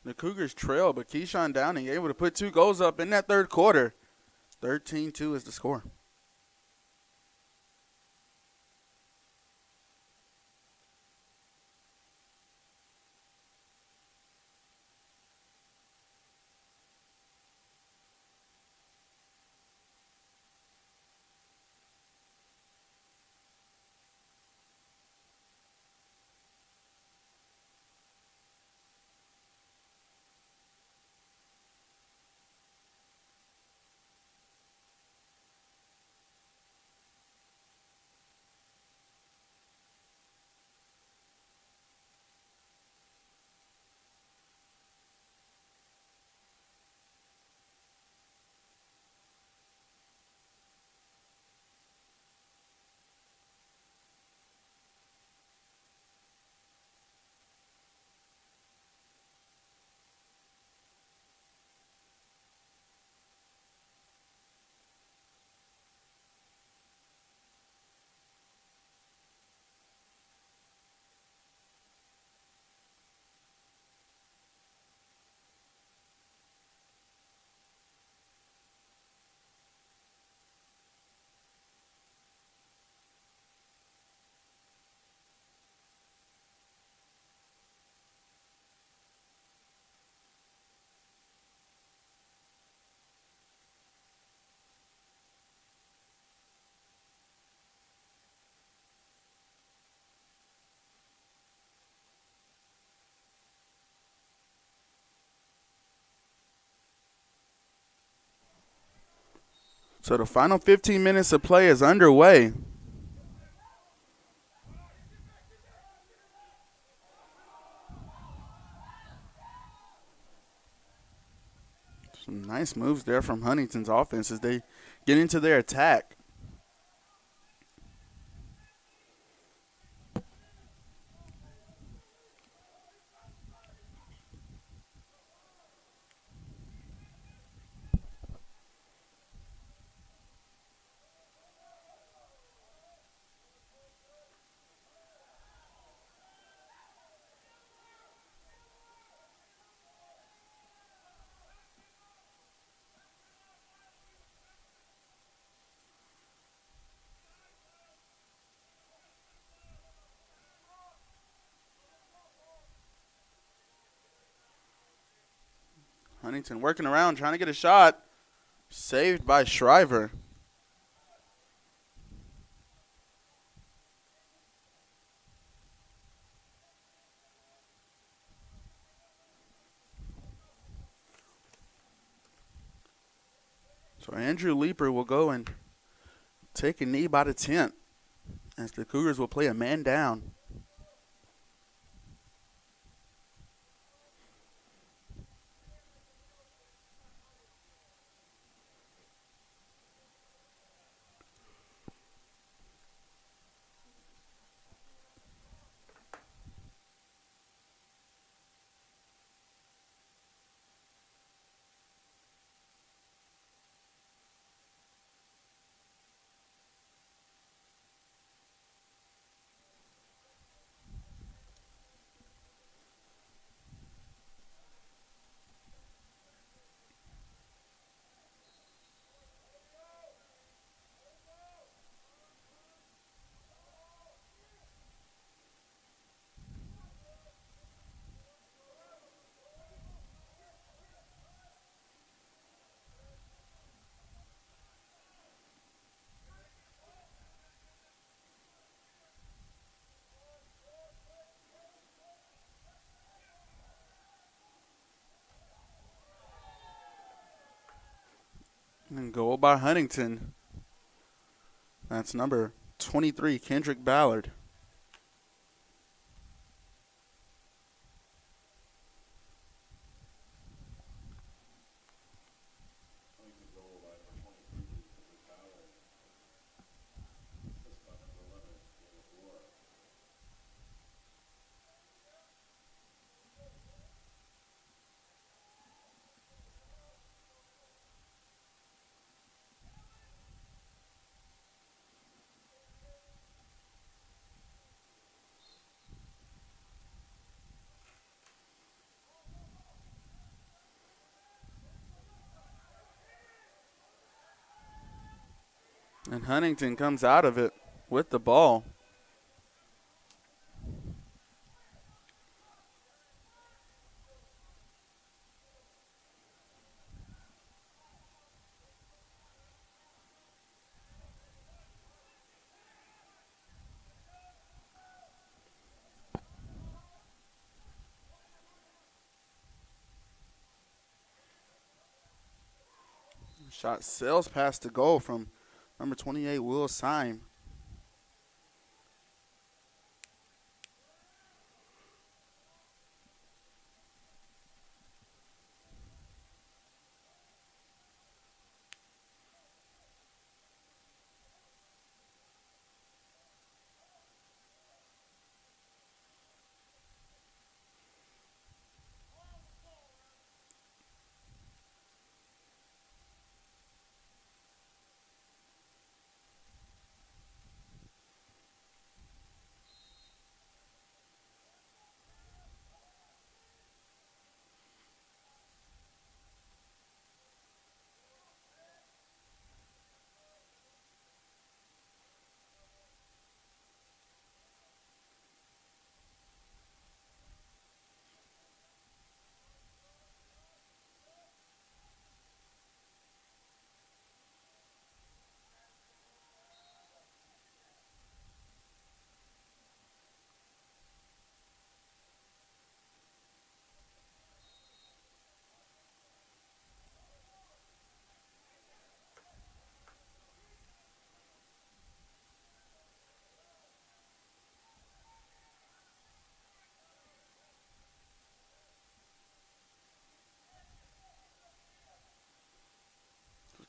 the Cougars trail, but Keyshawn Downing able to put 2 goals up in that third quarter. 13-2 is the score. So the final 15 minutes of play is underway. Some nice moves there from Huntington's offense as they get into their attack. Huntington working around, trying to get a shot. Saved by Shriver. So Andrew Leeper will go and take a knee by the tent as the Cougars will play a man down. And goal by Huntingdon. That's number 23, Kendrick Ballard. And Huntingdon comes out of it with the ball. Shot sails past the goal from number 28, Will Syme.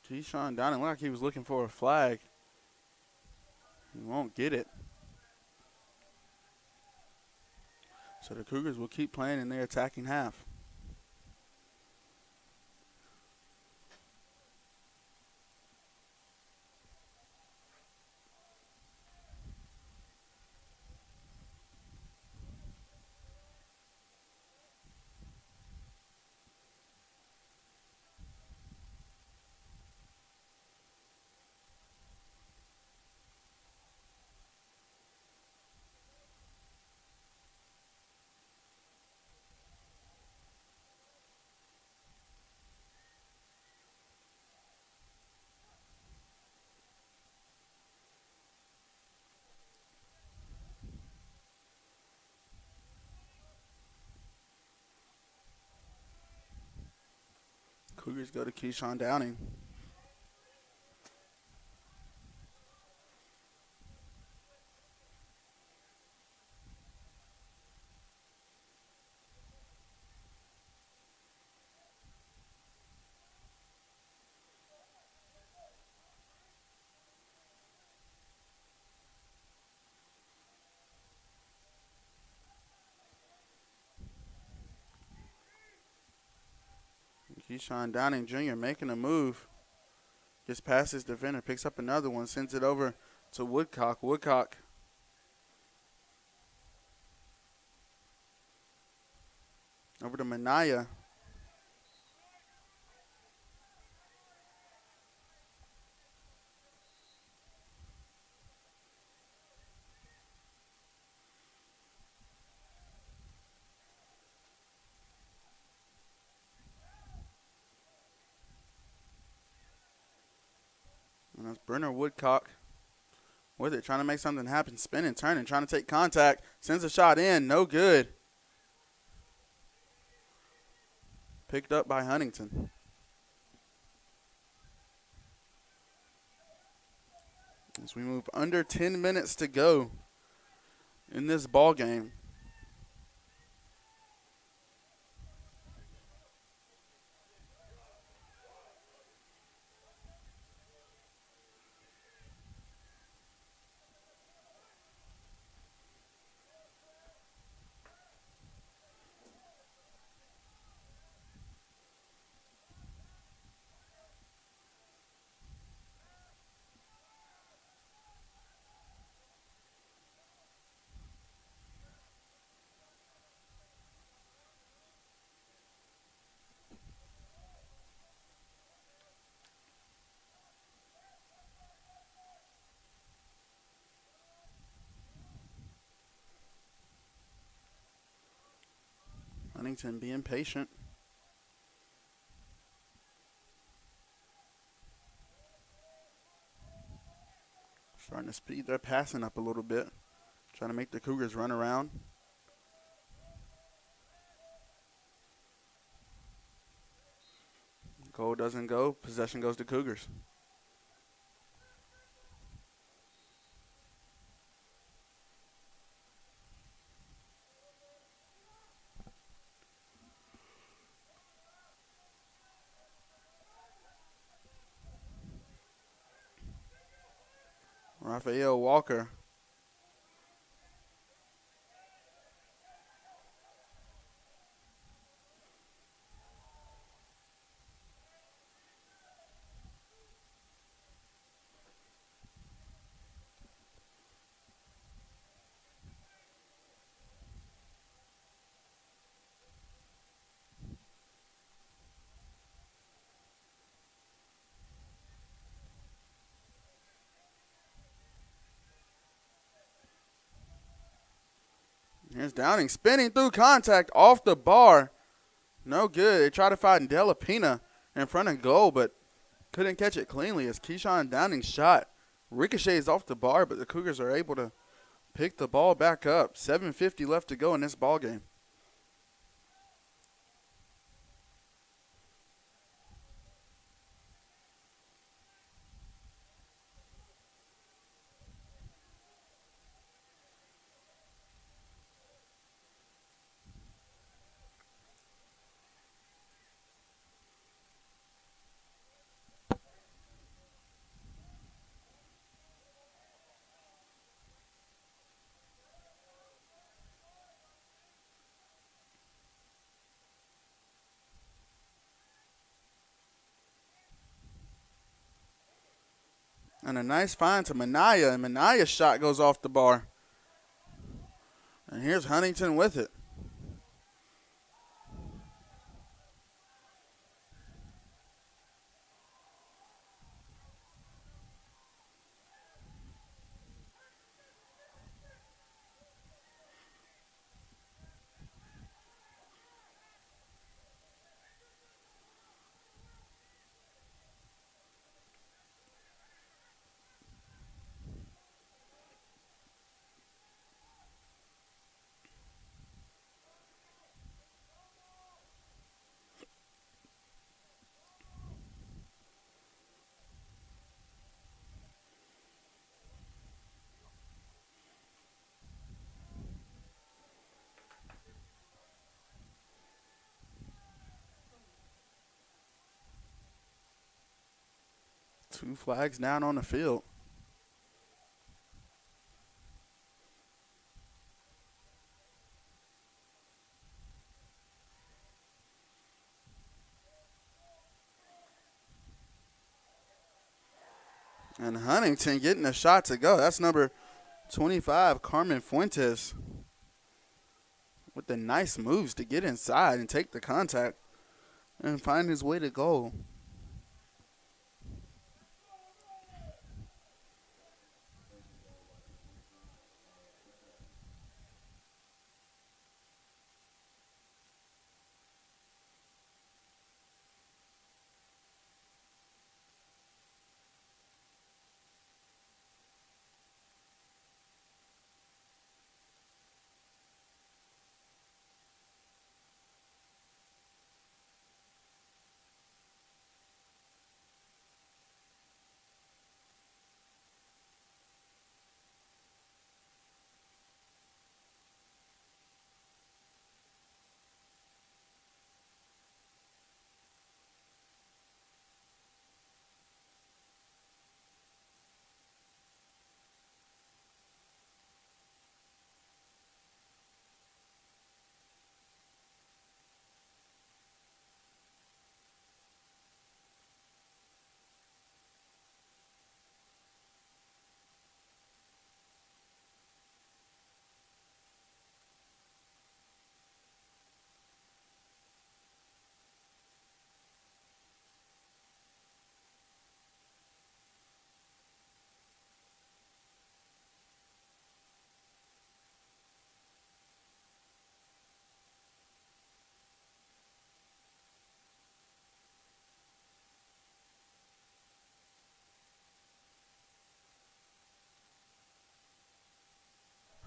Keyshawn Downing looked like he was looking for a flag. He won't get it. So the Cougars will keep playing in their attacking half. Cougars go to Keyshawn Downing. Keyshawn Downing Jr. making a move. Gets past his defender, picks up another one, sends it over to Woodcock. Woodcock over to Manaya. And that's Brenner Woodcock with it, trying to make something happen. Spinning, turning, trying to take contact. Sends a shot in. No good. Picked up by Huntingdon. As we move under 10 minutes to go in this ball game. Huntingdon being patient. Starting to speed their passing up a little bit. Trying to make the Cougars run around. Goal doesn't go. Possession goes to Cougars. Raphael Walker. Here's Downing spinning through contact off the bar. No good. They tried to find Delapina in front of goal, but couldn't catch it cleanly as Keyshawn Downing's shot ricochets off the bar, but the Cougars are able to pick the ball back up. 7:50 left to go in this ball game. And a nice find to Minaya, and Minaya's shot goes off the bar. And here's Huntingdon with it. Two flags down on the field. And Huntingdon getting a shot to go. That's number 25, Carmen Fuentes, with the nice moves to get inside and take the contact and find his way to goal.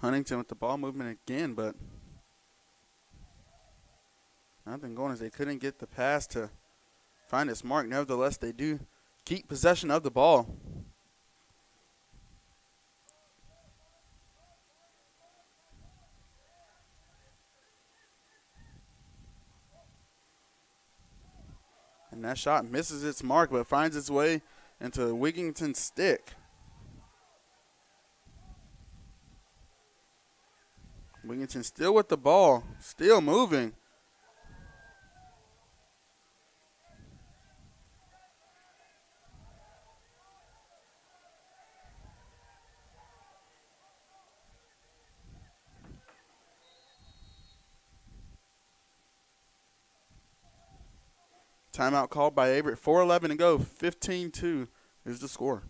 Huntington with the ball movement again, but nothing going as they couldn't get the pass to find its mark. Nevertheless, they do keep possession of the ball. And that shot misses its mark, but finds its way into Wigington's stick. Wigington still with the ball, still moving. Timeout called by Averett. 4:11 to go. 15-2 is the score.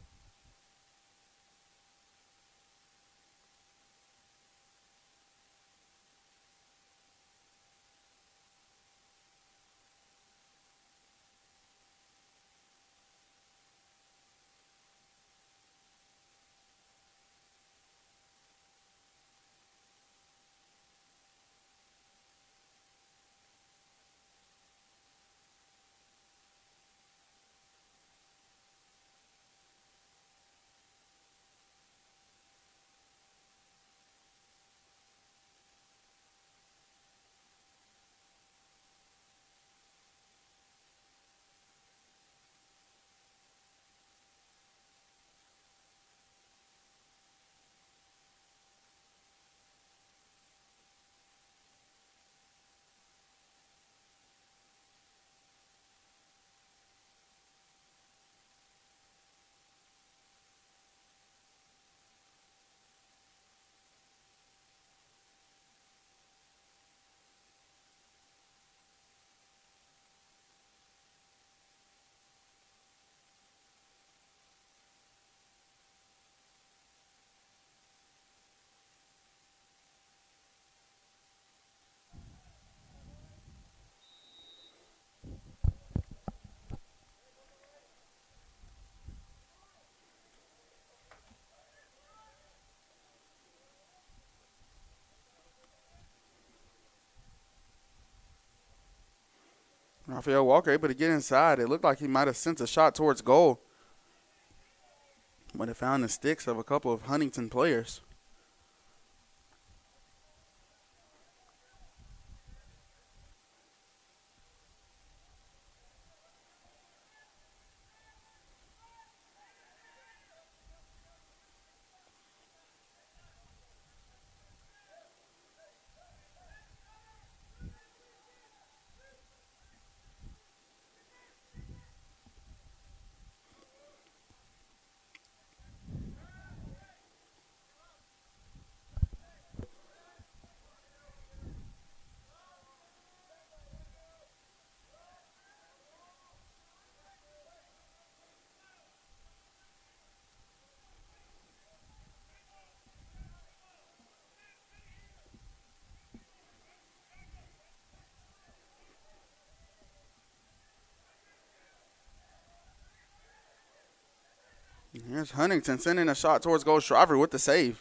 Raphael Walker able to get inside. It looked like he might have sent a shot towards goal, but it found the sticks of a couple of Huntington players. Here's Huntington sending a shot towards goal. Shriver with the save.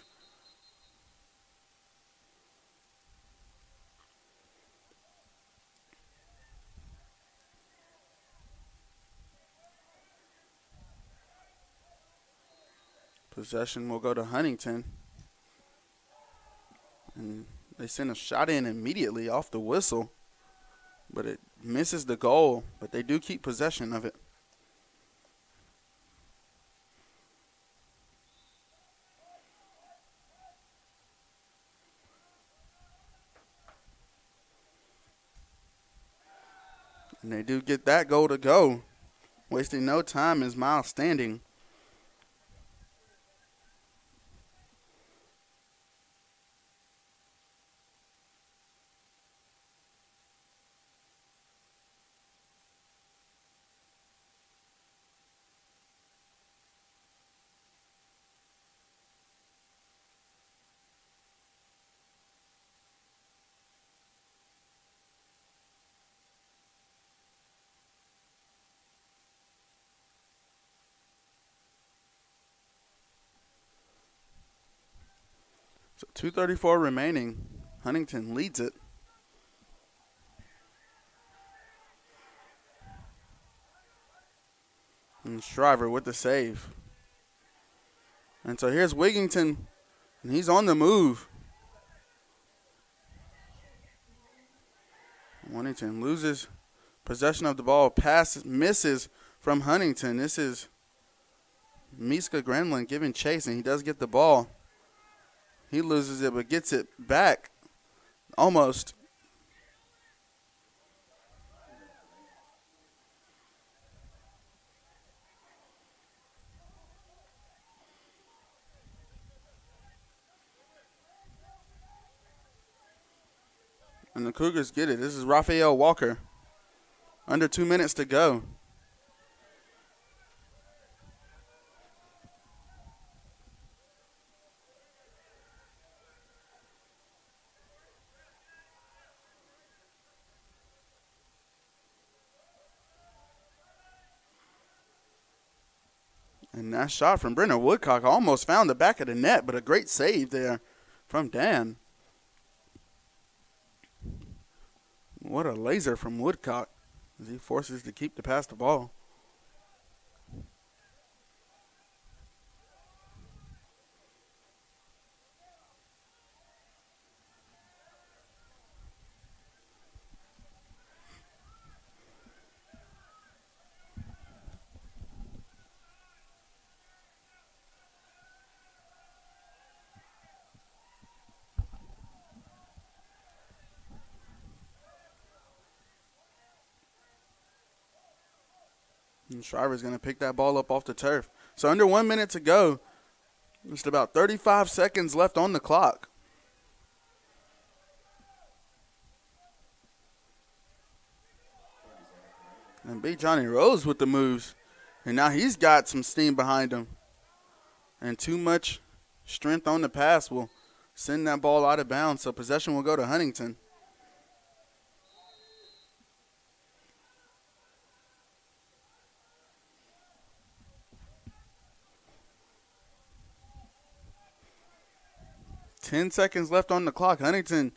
Possession will go to Huntington. And they send a shot in immediately off the whistle, but it misses the goal, but they do keep possession of it. And they do get that goal to go. Wasting no time is Miles Standing. So 2:34 remaining. Huntingdon leads it. And Shriver with the save. And so here's Wigington, and he's on the move. Huntingdon loses possession of the ball. Pass misses from Huntingdon. This is Miska Grenlin giving chase, and he does get the ball. He loses it, but gets it back almost. And the Cougars get it. This is Raphael Walker. Under 2 minutes to go. And that shot from Brendan Woodcock almost found the back of the net, but a great save there from Dan. What a laser from Woodcock as he forces to keep to pass the ball. And Shriver's going to pick that ball up off the turf. So under 1 minute to go. Just about 35 seconds left on the clock. And Big Johnny Rose with the moves. And now he's got some steam behind him. And too much strength on the pass will send that ball out of bounds. So possession will go to Huntingdon. Ten seconds left on the clock. Huntingdon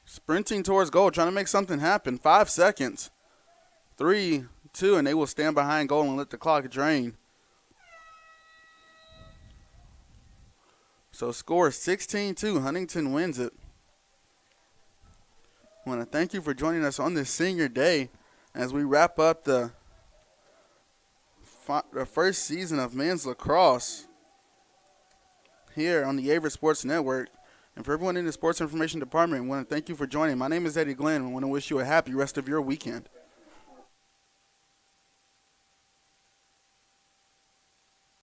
sprinting towards goal, trying to make something happen. 5 seconds. 3, 2, and they will stand behind goal and let the clock drain. So score 16-2. Huntingdon wins it. I want to thank you for joining us on this senior day as we wrap up the first season of men's lacrosse here on the Averett Sports Network. And for everyone in the sports information department, I want to thank you for joining. My name is Eddie Glenn. I want to wish you a happy rest of your weekend.